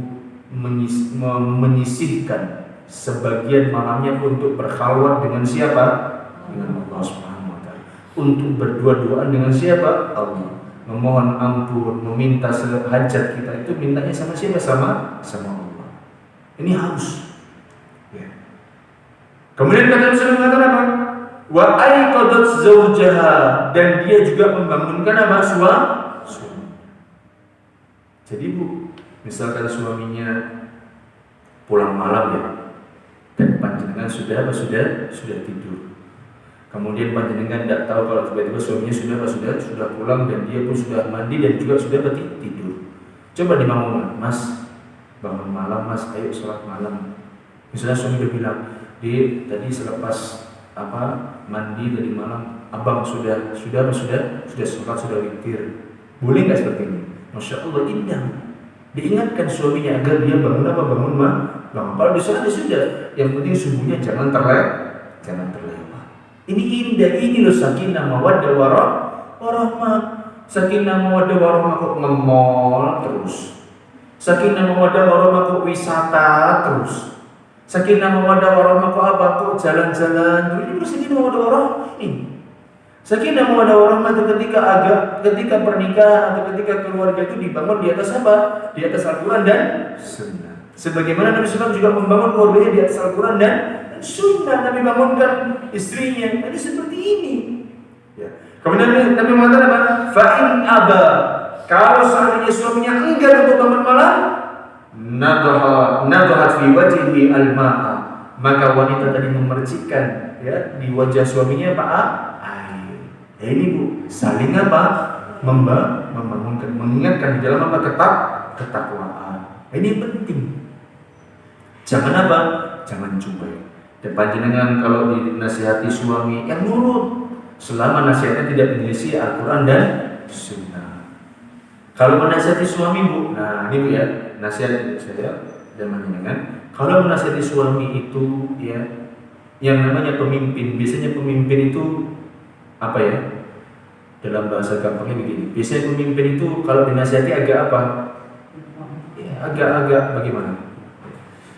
Speaker 1: menyisihkan sebagian malamnya untuk berkhalwat dengan siapa? Dengan Allah Subhanahu wa taala. Untuk berdua-duaan dengan siapa? Allah. Memohon ampun, meminta hajat kita itu mintanya sama siapa? Sama Allah. Ini harus. Ya. Kemudian kata Rasulullah mengatakan apa? Wa aiqadat zawjaha, dan dia juga membangunkan apa? Suami. Jadi Bu, misalkan suaminya pulang malam ya, dan panjenengan sudah tidur. Kemudian panjenengan tidak tahu kalau tiba-tiba suaminya sudah pulang dan dia pun sudah mandi dan juga sudah tidur. Coba dibangunkan, Mas, bangun malam Mas, ayo sholat malam. Misalnya suami udah bilang, tadi selepas mandi tadi malam, abang sudah sholat, sudah witir. Boleh nggak seperti ini? Masya Allah, indah. Diingatkan suaminya agar dia bangun bangun. Kalau di sholat sudah. Yang penting subuhnya jangan terlewat. Ini indah, ini loh sakinah mawaddah warahmah. Sakinah mawaddah warahmah kok nge-mall terus. Sakinah mawaddah warahmah kok wisata terus. Sakinah mawaddah warahmah kok apa? Kok jalan-jalan terus. Ini sakinah mawaddah warahmah ini. Sakinah mawaddah warahmah itu ketika pernikahan atau ketika keluarga itu dibangun di atas apa? Di atas Al-Quran dan Sunnah. Sebagaimana Nabi SAW juga membangun keluarganya di atas Al-Quran dan Sunnah. Nabi bangunkan istrinya. Jadi seperti ini. Ya. Kemudian Nabi mengatakan apa? Fa'in aba, kalau seandainya suaminya enggan untuk bangun malam, nadahat fi wajhihi al-ma'a, maka wanita tadi memercikkan ya di wajah suaminya air. Ini Bu, saling apa? Membangunkan, mengingatkan di dalam apa? Ketakwaan. Ini penting. Jangan apa? Jangan cuek. Dan panjenengan kalau dinasihati suami yang nurut, selama nasihatnya tidak menyelisih Al-Quran dan Sunnah. Kalau menasihati suami Bu, nah ini Bu ya, nasihat saya dan panjenengan. Kalau menasihati suami itu ya, yang namanya pemimpin, biasanya pemimpin itu apa ya? Dalam bahasa gampangnya begini. Biasanya pemimpin itu kalau dinasihati agak apa? Ya, agak bagaimana?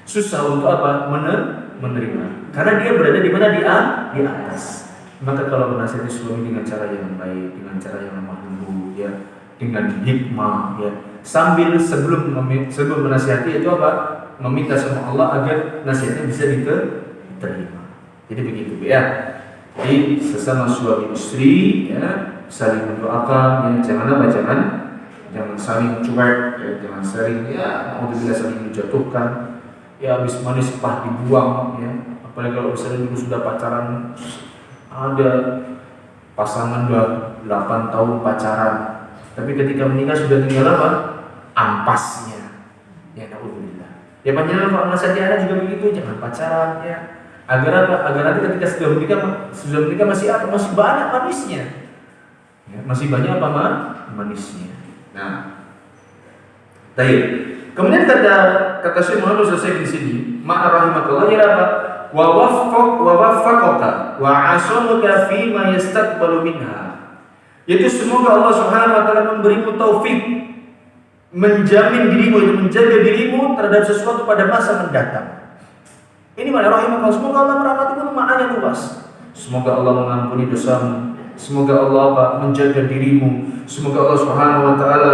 Speaker 1: Susah untuk apa? Menerima. Karena dia berada di mana? Di atas. Maka kalau menasihati suami dengan cara yang baik, dengan cara yang lemah lembut, ya, dengan hikmah, ya, sebelum menasihati itu apa? Meminta sama Allah agar nasihatnya bisa diterima. Jadi begitu ya. Jadi sesama suami istri ya, saling mendoakan, ya, jangan saling cuek, ya, jangan saling alhamdulillah saling menjatuhkan, ya habis manis pah dibuang, ya. Apalagi kalau misalnya dulu sudah pacaran, ada pasangan 8 tahun pacaran, tapi ketika menikah sudah tinggal apa? Ampasnya, ya alhamdulillah. Ya panjenengan kalau nasihati anak juga begitu, jangan pacaran, ya. Agar apa? Agar nanti ketika sudah menikah masih banyak manisnya. Ya, masih banyak apa manisnya. Nah, baik. Kemudian kata Syekh Muhammad selesai di sini, makna rahimakallah ya apa? Wa waffaqaka wa asamuka fi ma yastaqbalu minha. Yaitu semoga Allah Subhanahu wa taala memberimu taufik, menjamin dirimu, menjaga dirimu terhadap sesuatu pada masa mendatang. Ini mana rahimakallah. Semoga Allah merahmatimu, maknanya luas. Semoga Allah mengampuni dosamu. Semoga Allah menjaga dirimu. Semoga Allah Subhanahu wa taala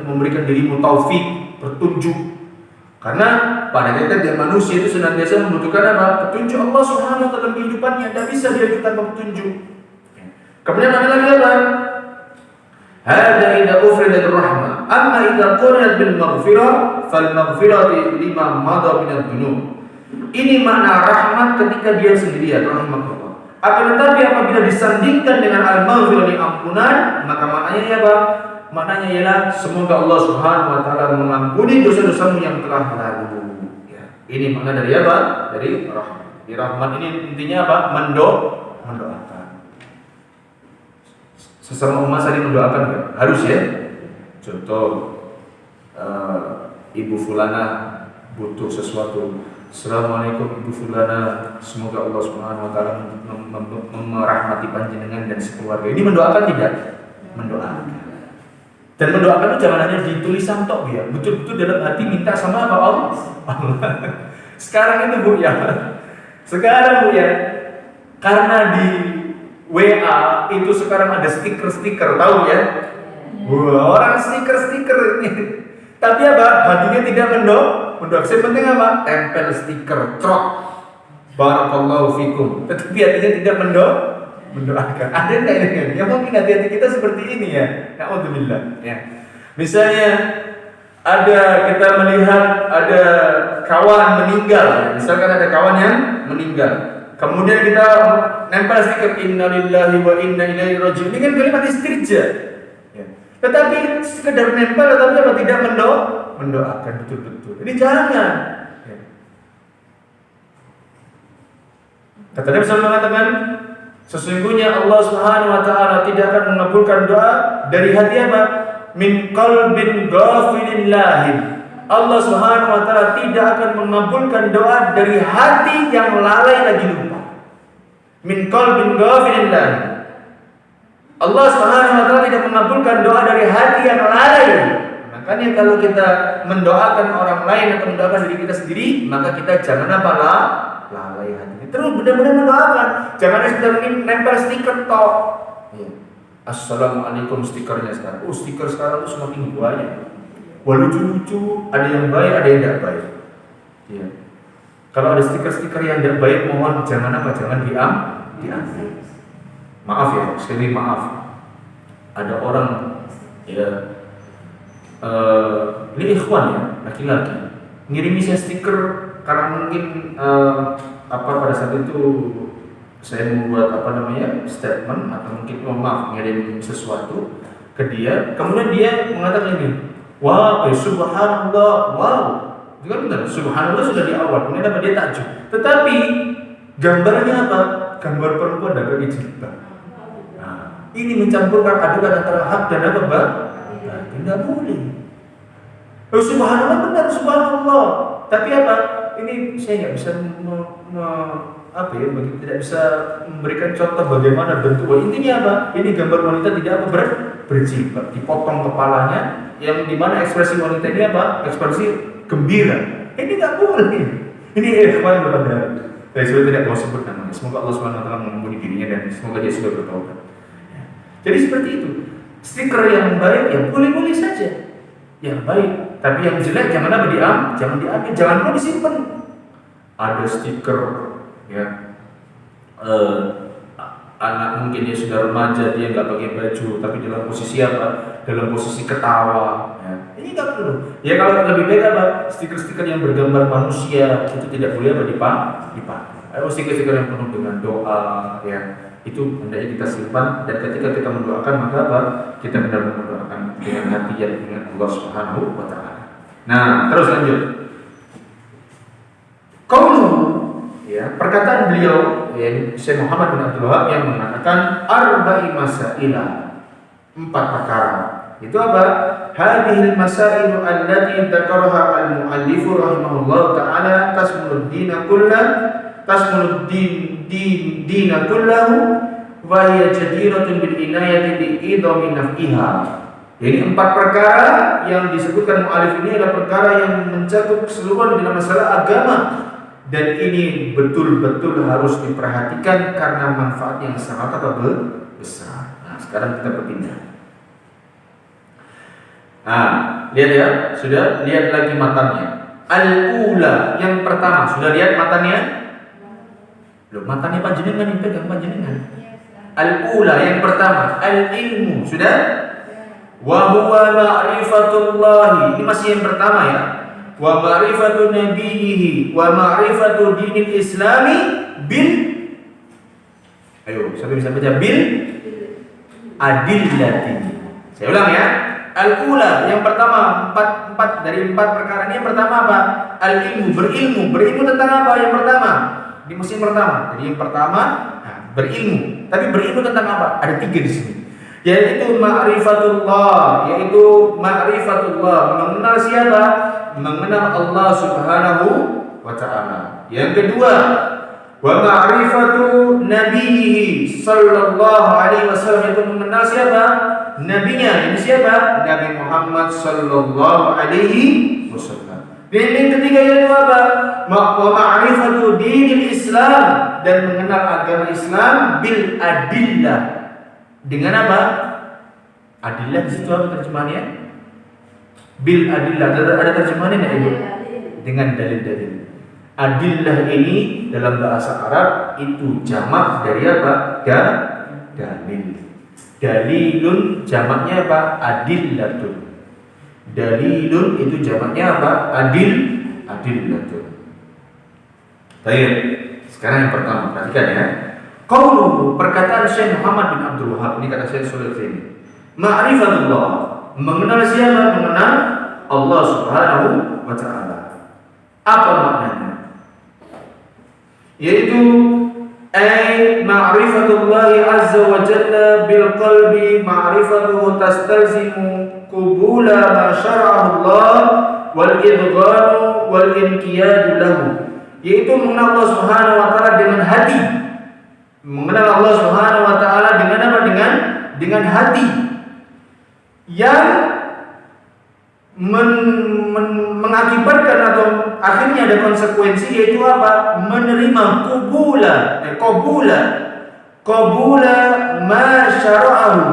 Speaker 1: memberikan dirimu taufik, petunjuk. Karena pada kita manusia itu senantiasa membutuhkan apa? Petunjuk Allah Subhanahu wa taala dalam kehidupannya. Tidak bisa dia hidup tanpa petunjuk. Kemudian ada lagi apa? Hada idza ufridat rahmah, amma idza qurinat bil maghfirah fal maghfiratu lima madha min adh-dhunub. Ini makna rahmat ketika dia sendirian, rahmatullah. Akan tetapi apabila disandingkan dengan al-maghfirah, ampunan, maka maknanya apa? Maknanya ialah semoga Allah Subhanahu wa taala mengampuni dosa-dosamu yang telah lalu. Ya. Ini makna dari apa? Dari rahmat. Di rahmat ini intinya apa? Mendoakan. Sesama umat saling mendoakan kan? Harus ya. Contoh Ibu Fulana butuh sesuatu. Assalamualaikum Ibu Fulana, semoga Allah Subhanahu wa taala merahmati panjenengan dan sekeluarga. Ini mendoakan tidak? Mendoakan. Dan mendoakan itu jangan hanya di tulisan tok ya, betul-betul dalam hati minta sama apa Allah. Sekarang itu Bu ya. Sekarang Bu ya. Karena di WA itu sekarang ada stiker-stiker, tahu ya? Wah, orang stiker-stiker ini. Tapi apa? Hatinya tidak mendoakan. Yang penting apa? Tempel stiker, trot. Barakallahu fikum. Tetapi hatinya tidak mendoakan. Ada enggak ini? Ya mungkin hati-hati kita seperti ini ya. Na'udzubillah. Ya. Misalnya kita melihat ada kawan meninggal. Misalkan ada kawan yang meninggal. Kemudian kita nempel stiker innalillahi wa inna ilaihi raji'un. Ini kan kalimat istirja. Ya. Tetapi sekedar nempel tetapi apa? Tidak mendoakan betul-betul. Ini jangan. Ya. Kata Nabi SAW mengatakan, sesungguhnya Allah Subhanahu wa taala tidak akan mengabulkan doa dari hati apa? Min qalbin ghafilin lahin. Allah Subhanahu wa taala tidak akan mengabulkan doa dari hati yang lalai lagi lupa. Min qalbin ghafilin lahin. Allah Subhanahu wa taala tidak mengabulkan doa dari hati yang lalai. Makanya kalau kita mendoakan orang lain atau mendoakan diri kita sendiri, maka kita jangan apa lalai hati. Terus benar-benar mendoakan. Jangan sekedar nempel stiker tok. Ya. Assalamualaikum stikernya sekarang. Stiker sekarang itu semakin banyak. Wah lucu-lucu, ada yang baik, ada yang tidak baik. Ya. Kalau ada stiker-stiker yang tidak baik, mohon jangan diambil. Maaf ya, sekali maaf. Ada orang ya. Ini ikhwan ya, laki-laki ngirimi saya stiker karena mungkin pada saat itu saya membuat statement atau mungkin maaf ngirim sesuatu ke dia, kemudian dia mengatakan ini, wow, subhanallah, wow, itu kan benar, subhanallah sudah di awal, kemudian apa dia takjub, tetapi gambarnya apa? Gambar perempuan dapat jilbab. Nah, ini mencampurkan adukan antara hak dan apa tidak boleh. Subhanallah benar, subhanallah. Tapi apa? Ini saya nggak bisa tidak bisa memberikan contoh bagaimana bentuk. Intinya apa? Ini gambar wanita tidak berjilbab, dipotong kepalanya, yang dimana ekspresi wanita ini apa? Ekspresi gembira. Ini nggak boleh. Ini ikhwan benar. Saya sudah tidak mau sebut namanya. Semoga Allah Subhanahu wa taala mengampuni dirinya dan semoga dia sudah bertaubat. Jadi seperti itu. Stiker yang baik ya boleh-boleh saja, yang baik. Tapi yang jelek jangan diambil, jangan pula disimpan. Ada stiker ya, anak mungkin dia sudah remaja, dia nggak pakai baju, tapi dalam posisi apa? Dalam posisi ketawa. Ya. Ini nggak perlu. Ya kalau lebih baik apa? Stiker-stiker yang bergambar manusia itu tidak boleh dipakai. Stiker-stiker yang penuh dengan doa, ya. Itu hendaknya kita simpan, dan ketika kita mendoakan maka apa? Kita benar-benar mendoakan dengan hati yang dengan Allah Subhanahu wa taala. Nah, terus lanjut. Qauluhu, ya, perkataan beliau yaitu Syekh Muhammad bin Abdul Wahab yang mengatakan arba'i masailah, 4 perkara. Itu apa? Hadhil masailu allati dzakaraha al-muallif rahimahullah taala tasmulud dina kullahu wa hiya jadiratun bil inayati bi idami naf'iha. Jadi 4 perkara yang disebutkan mu'alif ini adalah perkara yang mencakup keseluruhan dalam masalah agama Dan ini betul-betul harus diperhatikan karena manfaat yang sangat besar. Nah, sekarang kita berpindah. Nah, lihat ya, sudah lihat lagi matanya. Al-ula yang pertama, sudah lihat matanya? Loh, matanya panjenengan yang pegang panjenengan. Al-ula yang pertama, al-ilmu, sudah? Wa huwa ma'rifatullahi. Ini masih yang pertama ya. Wa ma'rifatu nabiyhi wa ma'rifatu dinil islami bil, ayo siapa bisa baca? Bil adillati. Saya ulang ya. Al-ula yang pertama, empat dari empat perkara ini yang pertama apa? Al-ilmu, berilmu tentang apa? Yang pertama di musim pertama. Jadi yang pertama berilmu. Tapi berilmu tentang apa? Ada tiga di sini. Yaitu ma'rifatullah, mengenal siapa? Mengenal Allah Subhanahu wa ta'ala. Yang kedua, wa ma'rifatu nabiyhi sallallahu alaihi wasallam, itu mengenal siapa? Nabinya. Ini siapa? Nabi Muhammad sallallahu alaihi wasallam. Dan yang ketiga yaitu apa? Wa ma'rifatu dinil Islam, dan mengenal agama Islam bil adillah. Dengan apa? Adillah di situ apa terjemahannya? Bil adillah. Ada terjemahannya enggak Ibu? Dengan dalil-dalil. Adillah ini dalam bahasa Arab itu jamak dari apa? Dalil. Dalilun jamaknya apa? Adillatun. Dalilun itu jamaknya apa? Adillatun. Baik. Sekarang yang pertama, perhatikan ya. Qauluhu, perkataan Syekh Muhammad bin Abdul Wahab, ini kata Syekh Shalih Al-Utsaimin. Ma'rifatullah, mengenal siapa? Mengenal Allah Subhanahu wa ta'ala. Apa maknanya? Yaitu ma'rifatullah azza wa jalla bil qalbi, ma'rifatuhu tastalzimu qubula ma syara'ahu Allah wal idghanu wal inqiyadu lahu. Yaitu mengenal Allah Subhanahu wa ta'ala dengan hati. Mengenal Allah Subhanahu wa ta'ala dengan apa? Dengan hati yang mengakibatkan atau akhirnya ada konsekuensi, yaitu apa? Menerima qabula ma syara'ahu,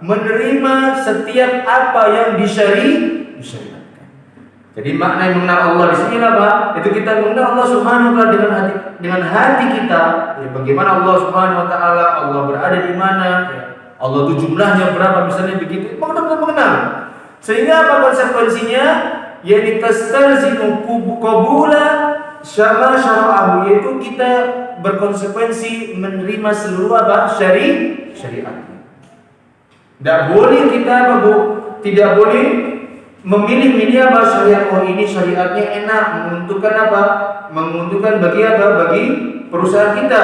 Speaker 1: menerima setiap apa yang disyariatkan. Jadi makna yang mengenal Allah di sini apa? Itu kita mengenal Allah Subhanahu wa ta'ala dengan hati kita. Ya, bagaimana Allah Subhanahu wa ta'ala, Allah berada di mana, ya, Allah itu jumlahnya berapa, misalnya begitu. Mengenal. Sehingga apa konsekuensinya? Yaitu tastalzimu qabula syara'ahu, yaitu kita berkonsekuensi menerima seluruh apa? Syariat. Tidak boleh kita tidak boleh memilih-milih apa syariat. Oh, ini syariatnya enak, menguntungkan apa? Menguntungkan bagi apa? Bagi perusahaan kita.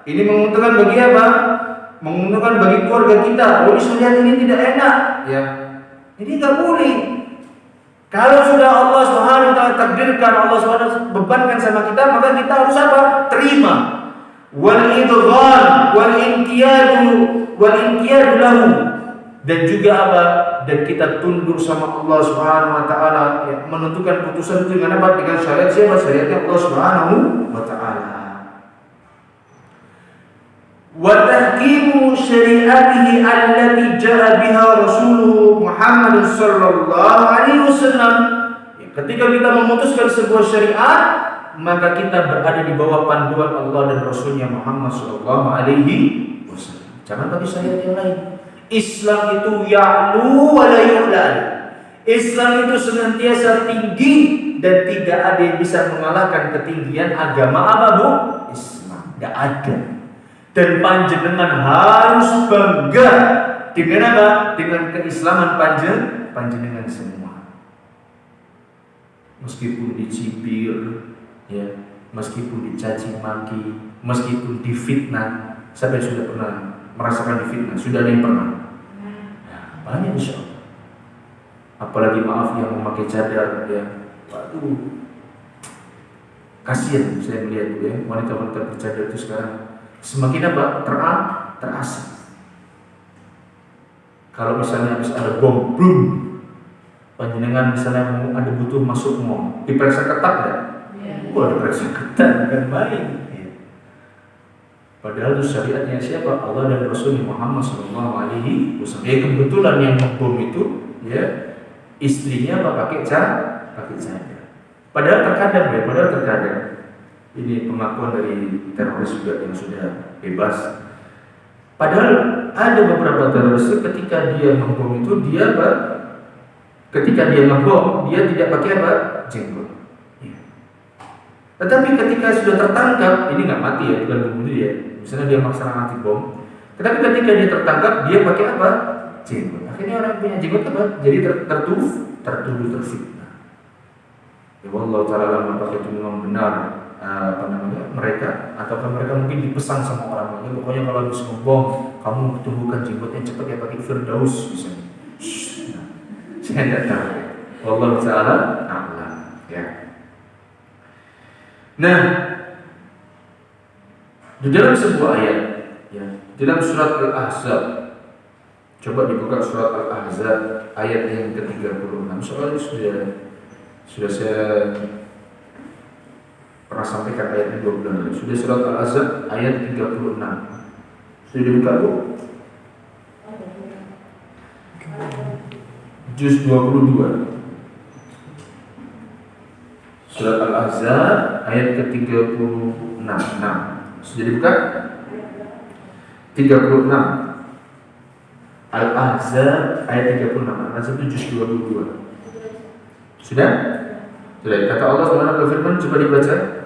Speaker 1: Ini menguntungkan bagi apa? Menguntungkan bagi keluarga kita. Oh, ini syariat ini tidak enak, ya. Ini enggak boleh. Kalau sudah Allah Subhanahu wa ta'ala takdirkan, Allah Subhanahu wa ta'ala bebankan sama kita, maka kita harus apa? Terima. Wal idghal wal inqiyadu lahu. Dan juga apa? Dan kita tunduk sama Allah Subhanahu wa ta'ala, ya, menentukan putusan itu dengan apa? Dengan syariat siapa? Syariatnya Allah Subhanahu wa ta'ala. Wa tahkimu syariatihi allati ja'a biha Rasuluhu Muhammad sallallahu alaihi wasallam. Ketika kita memutuskan sebuah syariat, maka kita berada di bawah panduan Allah dan Rasulnya Muhammad sallallahu alaihi wasallam. Jangan pakai syariat yang lain. Islam itu ya'lu wa la yu'lan. Islam itu senantiasa tinggi dan tidak ada yang bisa mengalahkan ketinggian agama apa, Bu? Islam. Tidak ada. Dan panjenengan harus bangga dengan apa? Dengan keislaman panjenengan semua. Meskipun dicibir, ya, meskipun dicaci maki, meskipun difitnah. Siapa yang sudah pernah merasakan difitnah? Sudah ada yang pernah? Banyak insya Allah. Apalagi maaf yang memakai cadar, ya, waduh, kasihan saya melihat, ya, wanita-wanita bercadar itu sekarang semakin apa? Terasing. Kalau misalnya habis ada bom, panjenengan misalnya ada butuh masuk mall, diperiksa ketat enggak? Wah, diperiksa ketat bukan main. Ya. Padahal itu syariatnya siapa? Allah dan Rasulnya Muhammad SAW. Ya kebetulan yang ngebom itu ya istrinya apa pakai cadar. Padahal terkadang ini pengakuan dari teroris juga yang sudah bebas. Padahal ada beberapa teroris ketika dia ngebom itu dia apa? Ketika dia ngebom dia tidak pakai apa? Jenggot. Ya. Tetapi ketika sudah tertangkap, ini nggak mati ya, bukan bunuh dia. Misalnya dia melaksanakan anti bom. Tetapi ketika dia tertangkap dia pakai apa? Jenggot. Akhirnya orang punya jenggot apa? Jadi tertuduh terfitnah. Ya Allah Ta'ala apakah itu memang benar mereka ataukah mereka mungkin dipesan sama orang lain, pokoknya kalau habis ngebom kamu tumbuhkan jenggotnya cepat ya pakai Firdaus misalnya. Nah, saya tidak tahu. Allah Ta'ala a'lam ya. Nah, di dalam sebuah ayat ya, dalam surat Al-Ahzab, coba dibuka surat Al-Ahzab ayat yang ke-36. Soalnya sudah saya pernah sampaikan ayatnya 2 bulan lalu. Sudah surat Al-Ahzab ayat 36. Sudah dibuka Bu? Juz 22. Surat Al-Ahzab ayat ke-36. Sudah dibuka? 36. Al-Ahzab ayat 36. Al-Ahzab itu juz 22. Sudah? Sudah. Kata Allah SWT berfirman, coba dibaca.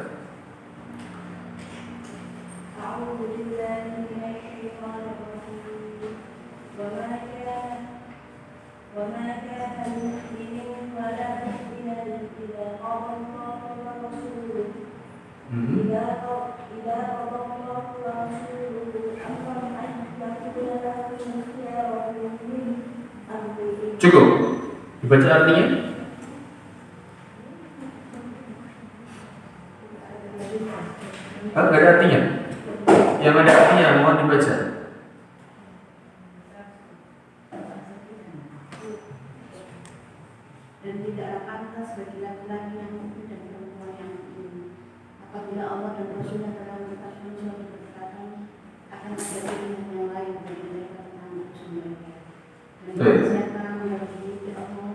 Speaker 1: Cukup. Dibaca artinya? Enggak ada artinya. Yang ada artinya mohon dibaca.
Speaker 3: Dan tidaklah pantas bagi laki-laki yang mukmin dan perempuan yang mukmin apabila Allah dan Rasulnya telah menetapkan suatu ketetapan akan ada pilihan yang lain bagi mereka tentang urusan mereka. Dan barang siapa mengikuti Allah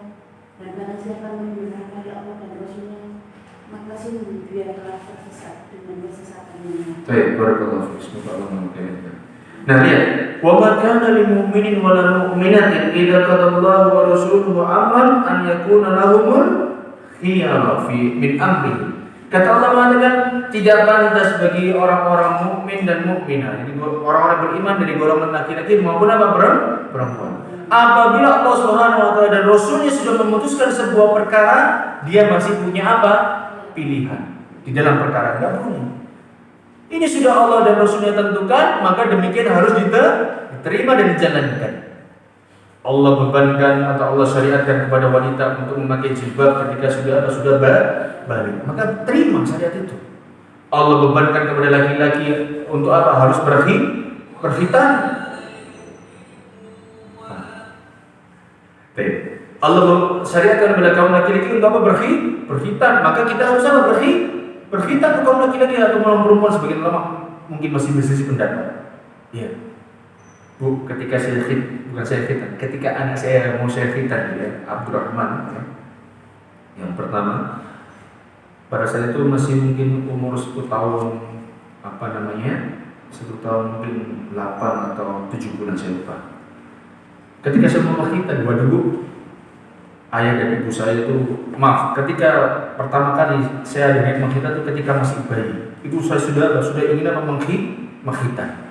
Speaker 3: dan barang siapa mendurhakai Allah dan Rasulnya, maka sungguh dia telah tersesat dengan kesesatannya.
Speaker 1: Baik, barakallahu fiik. Semoga Allah memberkati. Nah, lihat, wa ma kana lil mu'minin wa lil mu'minatin idza qadallahu wa rasuluhu amran an yakuna lahumul khiyara fi min amrihi. Kata Allah mengatakan tidak pantas bagi orang-orang mukmin dan mukminah, jadi orang-orang beriman dari golongan laki-laki maupun apa perempuan. Apabila Allah Subhanahu wa taala dan Rasulnya sudah memutuskan sebuah perkara, dia masih punya apa? Pilihan di dalam perkara, enggak punya. Ini sudah Allah dan Rasulnya tentukan, maka demikian harus diterima dan dijalankan. Allah bebankan atau Allah syariatkan kepada wanita untuk memakai jilbab ketika sudah balik, maka terima syariat itu. Allah bebankan kepada laki-laki untuk apa? Harus berkhitan. Allah syariatkan kepada kaum laki-laki untuk apa? Berkhitan, maka kita harus apa? Berkhitan untuk kaum laki-laki atau kaum perempuan sebagian ulama mungkin masih berselisih pendapat. Ya, Bu, ketika ketika anak saya mau saya khitan ya, Abdurrahman ya, yang pertama, pada saat itu masih mungkin umur 10 tahun 10 tahun mungkin 8 atau 7 bulan saya lupa. Ketika saya mau khitan, waduh, ayah dan ibu saya itu, ketika pertama kali saya dengan menghitan itu ketika masih bayi, itu saya sudah ingin apa menghitan.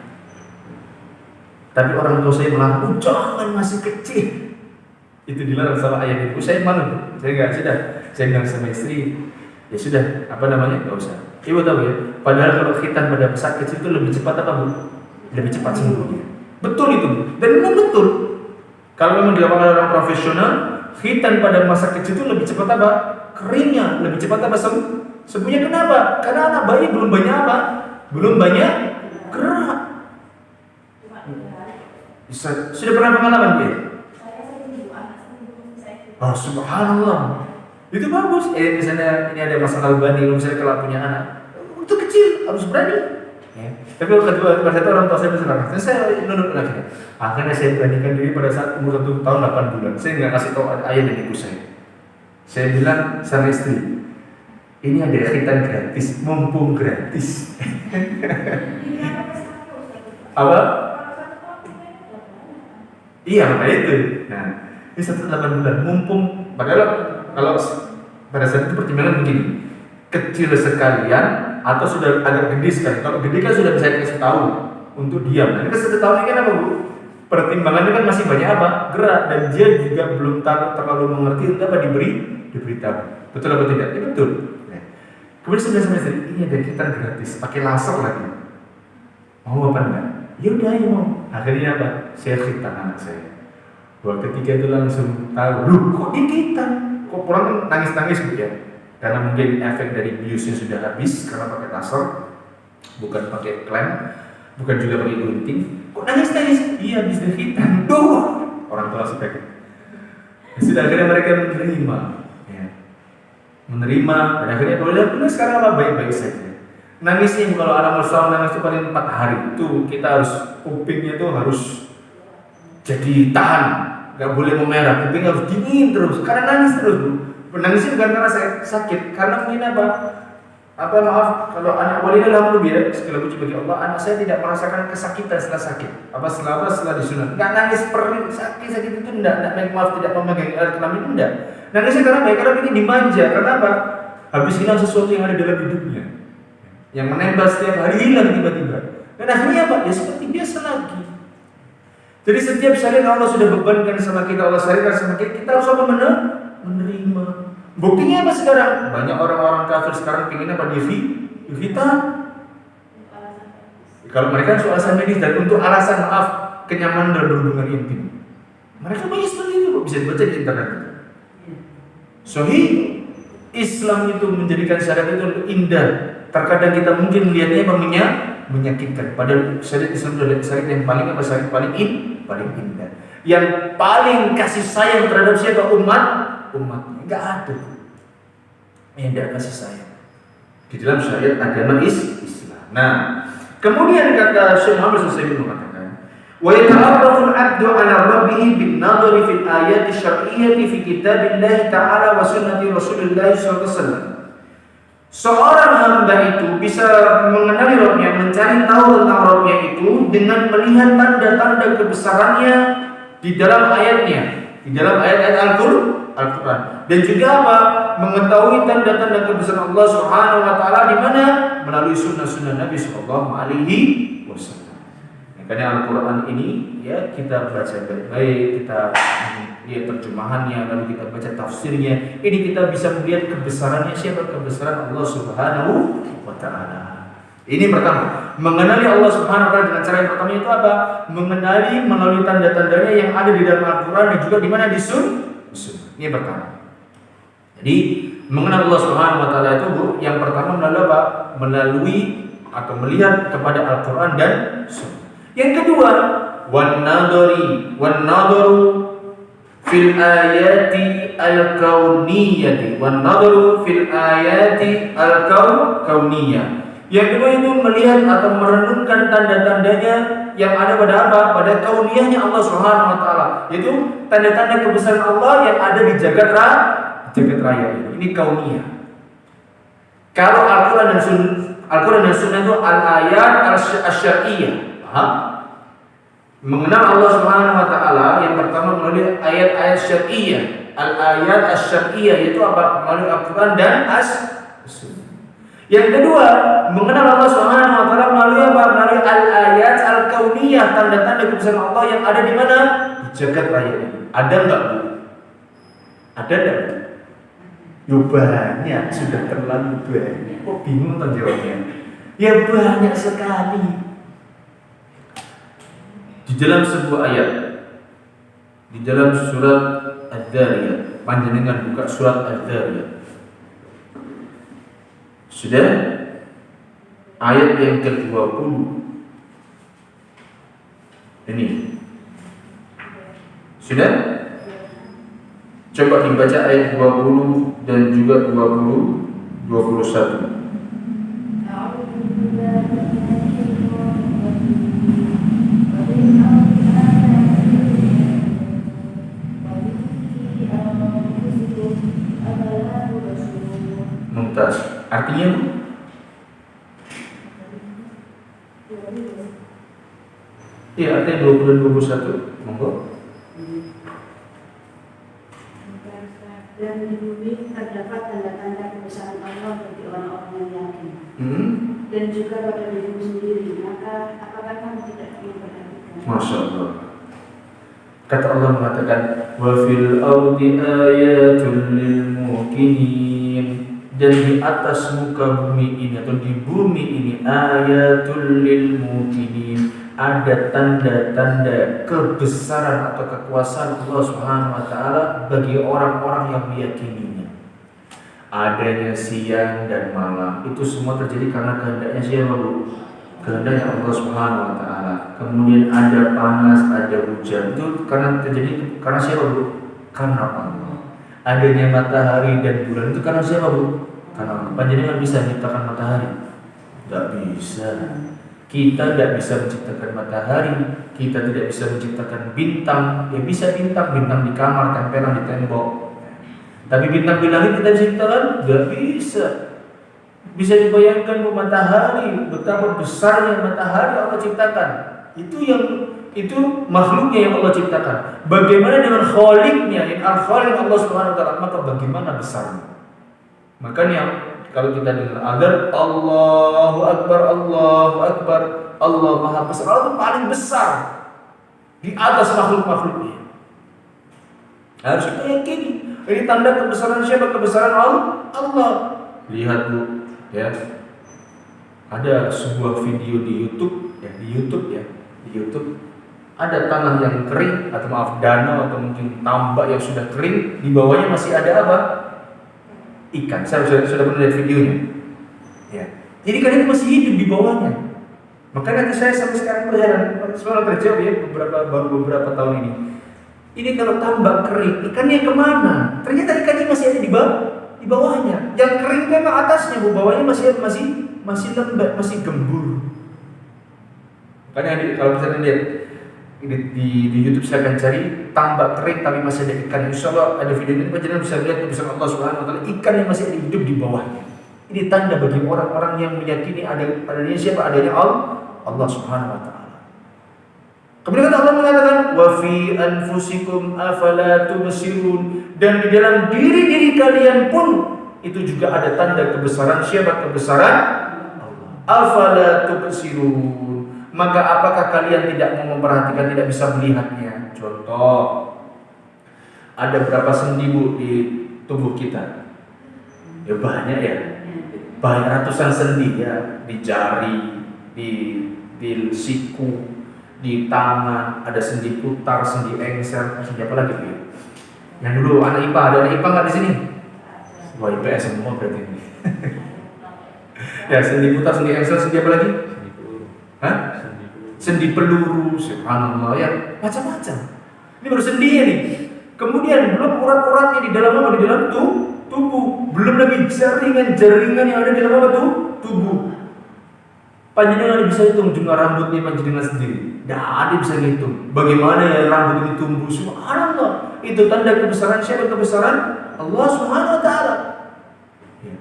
Speaker 1: Tapi orang tua saya melarang, jangan masih kecil. Itu dilarang sama ayah dan ibu saya, malu. Saya bilang sama istri, ya sudah, nggak usah. Ibu tahu ya, padahal kalau khitan pada saat kecil itu lebih cepat apa Bu? Lebih cepat sembuhnya. Betul itu, dan memang betul. Kalau memang dilakukan oleh orang profesional, khitan pada masa kecil itu lebih cepat apa? Keringnya, lebih cepat apa? Sembuhnya. Kenapa? Karena anak bayi belum banyak apa? Belum banyak gerak. Sudah pernah pengalaman dia? Oh, subhanallah. Itu bagus. Misalnya ini ada Mas Albani, misalnya kalau punya anak, itu kecil harus berani. Ya. Tapi kedua, pada satu orang tua saya berserah. Saya nurut anaknya. Akhirnya saya beranikan diri pada saat umur 1 tahun 8 bulan. Saya nggak kasih tahu ayah dan ibu saya. Saya bilang sama istri, ini ada khitan gratis, mumpung gratis. Apa? Iya, makanya itu. Nah, ini 1 8 bulan, mumpung. Padahal kalau pada saat itu pertimbangan begini, kecil sekalian atau sudah agak gede sekali. Kalau gede kan sudah bisa dikasih tahu untuk diam. Nah, ini kan 1 tahun ini kan apa, Bu? Pertimbangannya kan masih banyak apa? Gerak, dan dia juga belum terlalu mengerti untuk apa diberitahu. Betul atau tidak? Ya, betul. Nah, kemudian sudah sama istri, ini ada khitan gratis, pakai laser lagi. Mau apa enggak? Ya udah, ayo mau. Akhirnya apa? Saya khitan anak saya. Waktu ketiga itu langsung tahu, loh kok dikitan? Kok pulang kan nangis-nangis Bu ya? Karena mungkin efek dari biusnya sudah habis karena pakai laser, bukan pakai klem, bukan juga pakai gunting. Kok nangis-nangis? Iya, habis dikitan. Duh, orang tua sebagai. Sudah akhirnya mereka menerima, ya. Menerima, dan akhirnya boleh sekarang apa baik-baik saja. Nangisnya kalau anak musuh nangis itu paling 4 hari. Itu kita harus kupingnya itu harus jadi tahan, nggak boleh memerah, kuping harus dingin terus, karena nangis terus Bu. Menangisnya bukan karena sakit, karena mungkin maaf, kalau anak walidah alhamdulillah segala puji bagi Allah, anak saya tidak merasakan kesakitan setelah sakit, setelah disunat, nggak nangis perih sakit itu tidak memegang air kelamin, enggak. Nangisnya karena baik, karena ini dimanja, karena apa? Habis hilang sesuatu yang ada dalam hidupnya, yang menembak setiap hari hilang tiba-tiba, dan akhirnya apa? Ya seperti biasa lagi. Jadi setiap syariat Allah sudah bebankan sama kita, Allah syariatkan sama kita harus apa? Menerima. Buktinya apa sekarang? Banyak orang-orang kafir sekarang pengen apa? Dihita. Kalau mereka soal alasan medis dan untuk alasan maaf kenyamanan dan berhubungan intim, mereka banyak seperti itu, bisa dibaca di internet. Sahih Islam itu menjadikan syariat itu indah. Terkadang kita mungkin melihatnya menyakitkan. Padahal syariat Islam adalah syariat yang paling apa? Syariat paling indah. Yang paling kasih sayang terhadap siapa? Umatnya. Enggak ada yang tidak kasih sayang di dalam syariat agama Islam. Nah, kemudian kata Syekh Muhammad SAW mengatakan, wa yata'arrafu al-'abdu 'ala rabbih bin-nadhari fil ayati syar'iyyati fi kitabillahi ta'ala wa sunnati Rasulillah sallallahu alaihi wasallam. Seorang hamba itu bisa mengenali Rabbnya, mencari tahu tentang Rabbnya itu dengan melihat tanda-tanda kebesarannya di dalam ayatnya, di dalam ayat-ayat Al-Quran, dan juga apa? Mengetahui tanda-tanda kebesaran Allah Subhanahu wa taala di mana? Melalui sunnah-sunnah Nabi sallallahu alaihi wasallam. Makanya Al-Quran ini ya kita baca baik-baik, kita lihat terjemahannya, lalu kita baca tafsirnya. Ini kita bisa melihat kebesarannya, siapa kebesaran Allah Subhanahu wa taala. Ini pertama, mengenali Allah Subhanahu wa taala dengan cara yang pertama itu apa? Mengenali melalui tanda-tandanya yang ada di dalam Al-Quran dan juga di mana di sunnah. Ini pertama. Jadi mengenal Allah Subhanahu wa taala itu Bu, yang pertama melalui apa? Melalui atau melihat kepada Al-Quran dan sunnah. Yang kedua, wan nadaru fil ayati al-kauniyati, wan nadaru fil ayati al-kauniyah. Yang kedua itu melihat atau merenungkan tanda-tandanya yang ada pada apa? Pada kauniyahnya Allah Subhanahu wa taala, yaitu tanda-tanda kebesaran Allah yang ada di jagat raya ini. Ini kauniyah. Kalau Al-Quran dan Sunnah itu al-ayat al-syar'iyyah. Paham? Mengenal Allah Subhanahu wa taala yang pertama melalui ayat-ayat syar'iyyah. Al-ayat asy-syar'iyyah yaitu apa? Melalui Al-Quran dan As-Sunnah. Yang kedua, mengenal Allah Subhanahu wa taala melalui apa? Melalui al-ayat al-kauniyah, tanda-tanda kebesaran Allah yang ada di mana? Di jagat raya ini. Ada enggak, Bu? Ada enggak? Ya banyak, sudah terlalu banyak. Kok bingung tentang jawabnya? Ya banyak sekali. Di dalam sebuah ayat, di dalam surat Ad-Dhariyah, panjenengan buka surat Ad-Dhariyah. Sudah ayat yang ke-20. Ini sudah. Coba dibaca ayat 20 dan juga 21. Mumtaz. Artinya Bu? Iya, artinya 20 dan 21. Monggo.
Speaker 3: Dan di bumi terdapat tanda-tanda kebesaran Allah bagi orang-orang yang yakin. Dan juga pada dirimu sendiri, maka apakah kamu tidak memperhatikan?
Speaker 1: Masya Allah. Kata Allah mengatakan, wa fil ardi ayatul lil muqinin, dan di atas muka bumi ini atau di bumi ini ayatul lil muqinin, ada tanda-tanda kebesaran atau kekuasaan Allah Subhanahu wa taala bagi orang-orang yang meyakininya. Adanya siang dan malam itu semua terjadi karena kehendaknya siapa Bu? Kehendaknya Allah Subhanahu wa taala. Kemudian ada panas, ada hujan. Itu karena terjadi karena siapa Bu? Karena Allah. Adanya matahari dan bulan itu karena siapa Bu? Karena Allah. Panjenengan bisa menciptakan matahari? Tidak bisa. Kita tidak bisa menciptakan matahari, kita tidak bisa menciptakan bintang. Ya bisa bintang di kamar, tempelan di tembok. Tapi bintang di langit kita bisa ciptakan? Tidak bisa. Bisa dibayangkan matahari, betapa besarnya matahari Allah ciptakan. Itu makhluknya yang Allah ciptakan. Bagaimana dengan Khaliqnya, yang Al-Khaliq Allah Subhanahu wa taala, maka bagaimana besarnya? Makanya kalau kita dengar azan Allahu Akbar, Allah Maha Besar, Allah itu paling besar di atas makhluk-makhluknya. Harus kita yakini. Ini tanda kebesaran siapa? Kebesaran Allah. Lihat Bu, ya. Ada sebuah video di YouTube ada tanah yang kering atau danau atau mungkin tambak yang sudah kering, di bawahnya masih ada apa? Ikan. Saya sudah pernah lihat videonya. Ya. Jadi kan itu masih hidup di bawahnya. Makanya saya sampai sekarang berheran, selalu terjawab ya baru beberapa tahun ini. Ini kalau tambak kering, ikannya kemana? Ternyata ikannya masih ada di bawahnya. Yang kering memang atasnya, bawahnya masih lembab, masih gembur. Makanya kalau bisa lihat di YouTube saya akan cari tambak kering tapi masih ada ikan. Insyaallah ada video ini, jangan bisa lihat kebesaran Allah Subhanahu wa taala, ikan yang masih ada hidup di bawahnya. Ini tanda bagi orang-orang yang meyakini adanya siapa? Adanya Allah Subhanahu wa taala. Kemudian Allah mengatakan wa fi anfusikum afala tubsirun, dan di dalam diri kalian pun itu juga ada tanda kebesaran siapa? Kebesaran Allah. Afala tubsirun, maka apakah kalian tidak mau memperhatikan, tidak bisa melihatnya? Contoh, ada berapa sendi Bu di tubuh kita? Ya banyak ya. Banyak ratusan sendi ya, di jari, di siku, di tangan, ada sendi putar, sendi engser, sendi apa lagi ya? Yang dulu anak IPA, ada anak IPA nggak di sini? Wah IPS semua berarti ini. Ya sendi putar, sendi engser, sendi apa lagi? Hah? Sendi peluru, subhanallah ya, macam-macam. Ini baru sendinya nih. Kemudian belum urat-uratnya di dalam apa? Di dalam tubuh. Belum lagi jaringan yang ada di dalam apa tubuh. Panjenengan bisa hitung jumlah rambutnya panjenengan sendiri. Tidak ada bisa hitung. Bagaimana ya rambut ini tumbuh? Subhanallah. Itu tanda kebesaran siapa? Kebesaran Allah Subhanahu wa taala. Ya.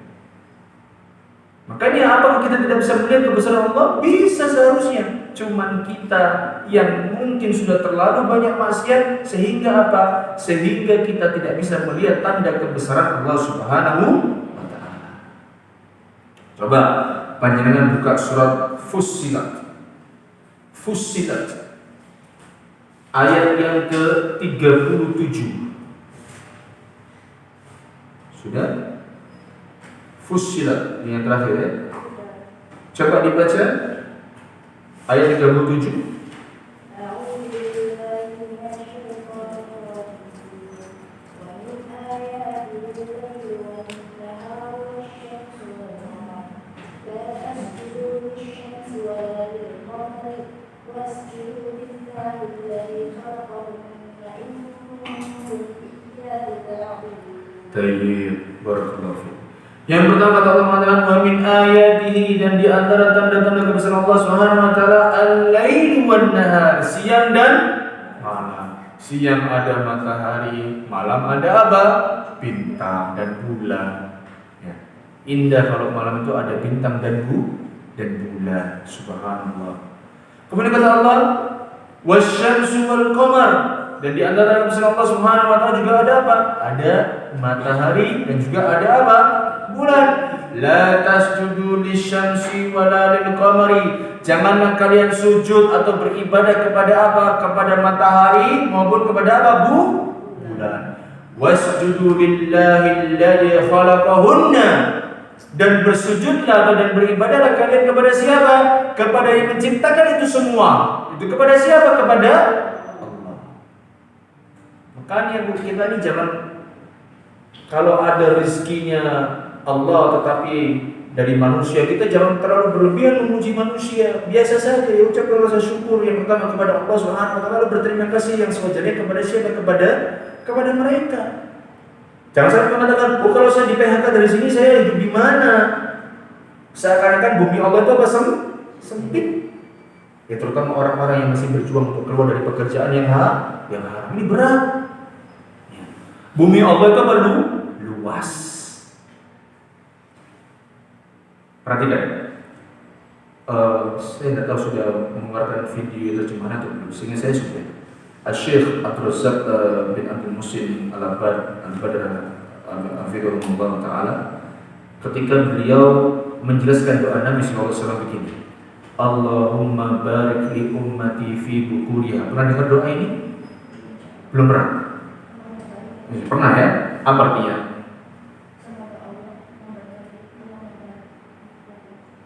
Speaker 1: Makanya apakah kita tidak bisa melihat kebesaran Allah? Bisa seharusnya. Cuman kita yang mungkin sudah terlalu banyak maksiat sehingga apa? Sehingga kita tidak bisa melihat tanda kebesaran Allah Subhanahu wa taala. Coba panjenengan buka surat Fussilat ayat yang ke-37. Sudah? Fussilat yang terakhir ya. Coba dibaca ayat 37. Tayyib, barakallahu fiik. Yang pertama kata Allah mengatakan wa min ayatihi, dan di antara tanda-tanda kebesaran Allah Subhanahu wa taala al-lail wan nahar, siang dan malam. Siang ada matahari, malam ada apa? Bintang dan bulan. Ya. Indah kalau malam itu ada bintang dan bulan. Subhanallah. Kemudian kata Allah wasyamsu wal qamar, dan di antara kebesaran Allah Subhanahu wa taala juga ada apa? Ada matahari dan juga ada apa? Bulan. La tasjudu lisyamsi wala lil qamari, janganlah kalian sujud atau beribadah kepada apa? Kepada matahari maupun kepada apa? Bulan. Wasjudu lillahi alladzi khalaqahunna, dan bersujudlah atau dan beribadahlah kalian kepada siapa? Kepada yang menciptakan itu semua. Itu kepada siapa? Kepada Allah. Makanya kita ini jangan, kalau ada rezekinya Allah tetapi dari manusia, kita jangan terlalu berlebihan memuji manusia. Biasa saja, ya ucapkan rasa syukur yang pertama kepada Allah Subhanahu wa taala, berterima kasih yang sewajarnya kepada siapa? Kepada mereka. Jangan sampai mengatakan, "Oh, kalau saya di PHK dari sini saya hidup di mana?" Seakan-akan bumi Allah itu apa? Sempit. Ya, terutama orang-orang yang masih berjuang untuk keluar dari pekerjaan yang haram. Ini berat. Ya. Bumi Allah itu perlu luas. Perhatikan. Saya tidak tahu sudah mengeluarkan video terjemahan atau belum. Sehingga saya sudah. Syekh Abdul Razzaq bin Abdul Muhsin Al-Badr Hafizahullah Ta'ala, ketika beliau menjelaskan doa Nabi SAW begini, Allahumma barik li ummati fi bukuriha. Pernah dengar doa ini? Belum pernah? Pernah ya? Apa artinya?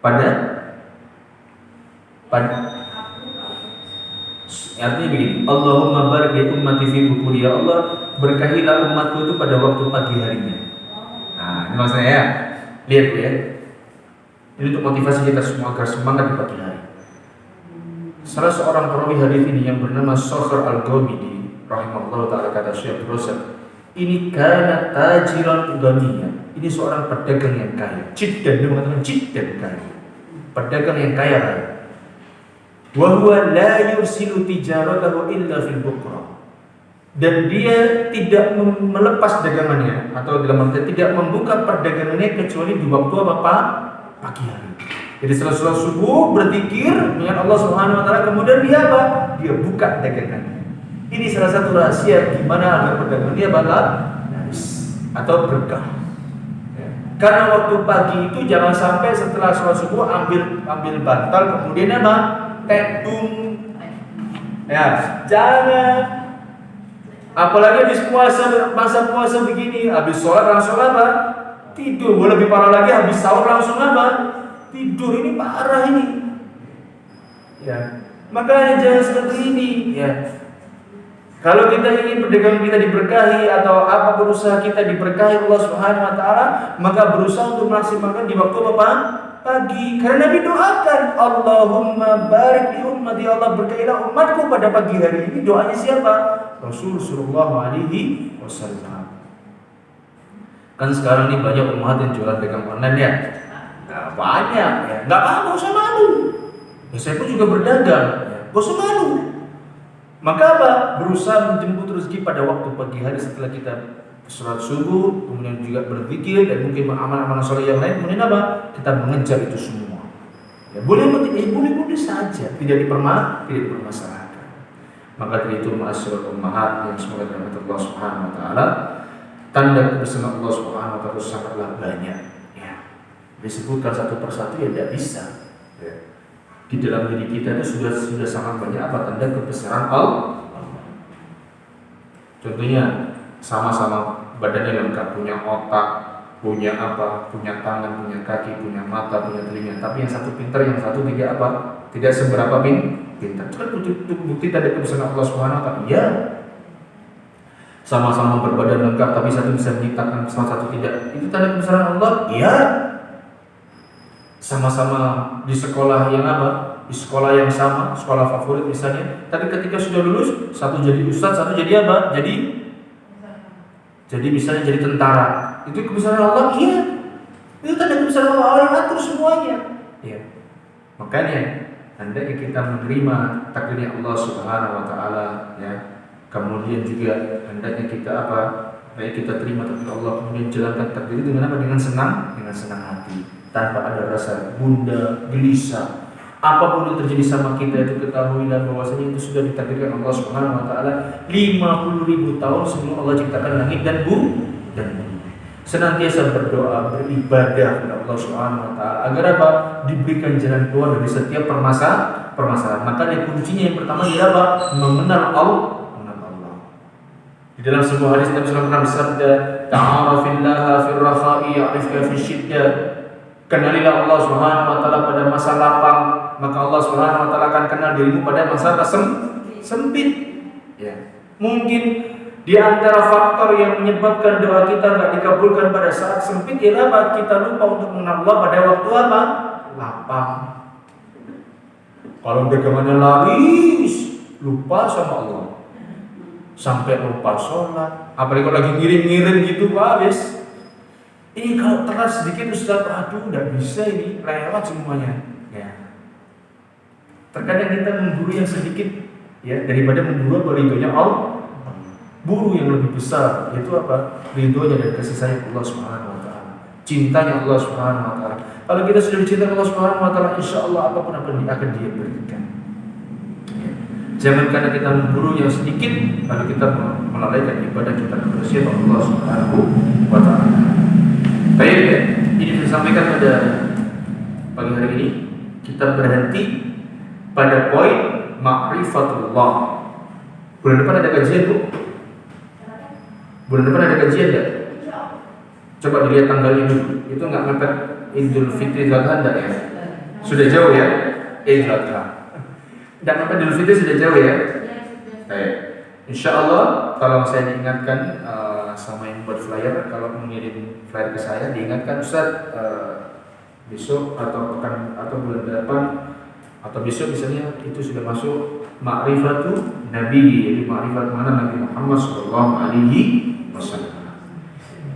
Speaker 1: Pada artinya begini, Allahumma barik li ummati fi bukuriha. Allah, berkahilah umatku itu pada waktu pagi harinya. Nah, ini maksudnya ya. Lihat ya. Ini untuk motivasi kita semua agar semangat di pagi hari. Salah seorang perawi hadis ini yang bernama Sakhr Al-Ghamidi rahimahullah taala, kata Syekh Rasul, ini kana tajiran ghaniyan. Ini seorang pedagang yang kaya. Jiddan, dia mengatakan jiddan kaya. Pedagang yang kaya raya. Wa huwa la yursilu tijaratahu illa fil bukra. Dan dia tidak melepas dagangannya, atau dalam arti tidak membuka perdagangannya kecuali di waktu apa? Pagi hari. Jadi setelah subuh berzikir dengan Allah Subhanahu wa taala, kemudian dia apa? Dia buka dagangannya. Ini salah satu rahasia di mana agar perdagangan dia bakal laris atau berkah. Karena waktu pagi itu jangan sampai setelah sholat subuh ambil bantal kemudian apa? Tekung. Ya, jangan. Apalagi habis puasa, masa puasa begini, habis sholat langsung apa? Tidur. Lebih parah lagi, habis sahur langsung apa? Tidur. Ini parah ini. Ya, makanya jangan seperti ini. Ya. Kalau kita ingin perdagangan kita diberkahi atau apapun usaha kita diberkahi Allah Subhanahu wa taala, maka berusaha untuk maksimalkan di waktu apa? Pagi. Karena Nabi doakan, Allahumma barik li ummati, Allah berkahilah umatku pada pagi hari ini. Doanya siapa? Rasul sallallahu alaihi wasallam. Kan sekarang ini banyak umat yang jualan dagang online ya. Nah, banyak ya. Enggak apa-apa, enggak usah malu. Ya, saya pun juga berdagang, ya. Enggak usah malu. Maka apa? Berusaha menjemput rezeki pada waktu pagi hari setelah kita sholat subuh, kemudian juga berzikir dan mungkin amal-amal sholat yang lain. Kemudian apa? Kita mengejar itu semua. Ya, boleh saja, tidak dipermasalahkan. Maka dari itu ma'asyiral ummahat yang semoga dirahmati Allah Subhanahu wa taala, tanda kebesaran Allah Subhanahu wa taala sangatlah banyak. Ya. Disebutkan satu persatu ya tidak bisa. Ya. Di dalam diri kita itu sudah sangat banyak apa tanda kebesaran Allah. Contohnya sama-sama badannya lengkap, punya otak, punya apa, punya tangan, punya kaki, punya mata, punya telinga. Tapi yang satu pintar, yang satu tidak apa, tidak seberapa pintar. Itu kan bukti tanda kebesaran Allah Subhanahu wa taala. Iya. Sama-sama berbadan lengkap, tapi satu bisa menciptakan, salah satu tidak. Itu tanda kebesaran Allah. Iya. Sama-sama di sekolah yang apa? Di sekolah yang sama, sekolah favorit misalnya. Tapi ketika sudah lulus, satu jadi ustadz, satu jadi apa? Jadi Jadi misalnya jadi tentara, itu kebesaran Allah, iya. Itu tanda kebesaran Allah, Allah yang atur semuanya. Ya. Makanya hendaknya kita menerima takdirnya Allah Subhanahu wa taala, ya. Kemudian juga hendaknya kita apa? Baik kita terima takdir Allah, kemudian jalankan takdir itu dengan apa? Dengan senang hati, tanpa ada rasa bunda, gelisah. Apapun yang terjadi sama kita itu ketahuilah bahwasanya itu sudah ditakdirkan Allah Subhanahu wa taala 50.000 tahun sebelum Allah ciptakan langit dan bumi. Senantiasa berdoa, beribadah kepada Allah Subhanahu wa taala agar apa? Diberikan jalan keluar dari setiap permasalahan. Makanya kuncinya yang pertama ialah apa? Mengenal Allah. Di dalam sebuah hadis Nabi sallallahu alaihi wasallam bersabda, "Ta'arafillaha fil rakha'i ya'rifka fil syiddah." Kenalilah Allah Subhanahu wa taala pada masa lapang, maka Allah Subhanahu wa taala akan kenal dirimu pada masa sempit. Ya. Mungkin di antara faktor yang menyebabkan doa kita enggak dikabulkan pada saat sempit ialah apa? Kita lupa untuk mengenal Allah pada waktu apa? Lapang. Kalau dagangannya laris, lupa sama Allah. Sampai lupa sholat, apalagi kalau lagi ngirim-ngirim gitu Pak, habis. Ini kalau telat sedikit Ustaz, aduh udah bisa ini, lewat semuanya. Ya. Terkadang kita memburu yang sedikit, ya, daripada memburu apa ridhonya Allah. Buru yang lebih besar, yaitu apa? Ridhonya dan kasih sayang Allah Subhanahu wa taala. Cintanya Allah Subhanahu wa taala. Kalau kita sudah dicintai Allah Subhanahu wa taala, insyaallah apapun akan Dia berikan. Jangan karena kita memburu yang sedikit lalu kita melalaikan ibadah kita kepada siapa? Allah Subhanahu wa taala. Baik, ya. Ini disampaikan pada pagi hari ini. Kita berhenti pada poin ma'rifatullah. Bulan depan ada kajian, Bu? Bulan depan ada kajian enggak? Coba dilihat tanggalnya dulu. Itu enggak mepet Idul Fitri Idul Adha enggak ya? Sudah jauh ya? Idul Adha. Dan apa Idul Fitri sudah jauh ya? Baik. Insyaallah kalau saya diingatkan sama yang buat flyer, kalau mengirim flyer ke saya diingatkan Ustaz besok atau pekan atau bulan depan atau besok misalnya itu sudah masuk ma'rifatu Nabi, jadi ma'rifat mana Nabi Muhammad sallallahu alaihi wasallam.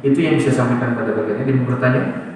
Speaker 1: Itu yang bisa saya sampaikan pada bagian ini. Bertanya?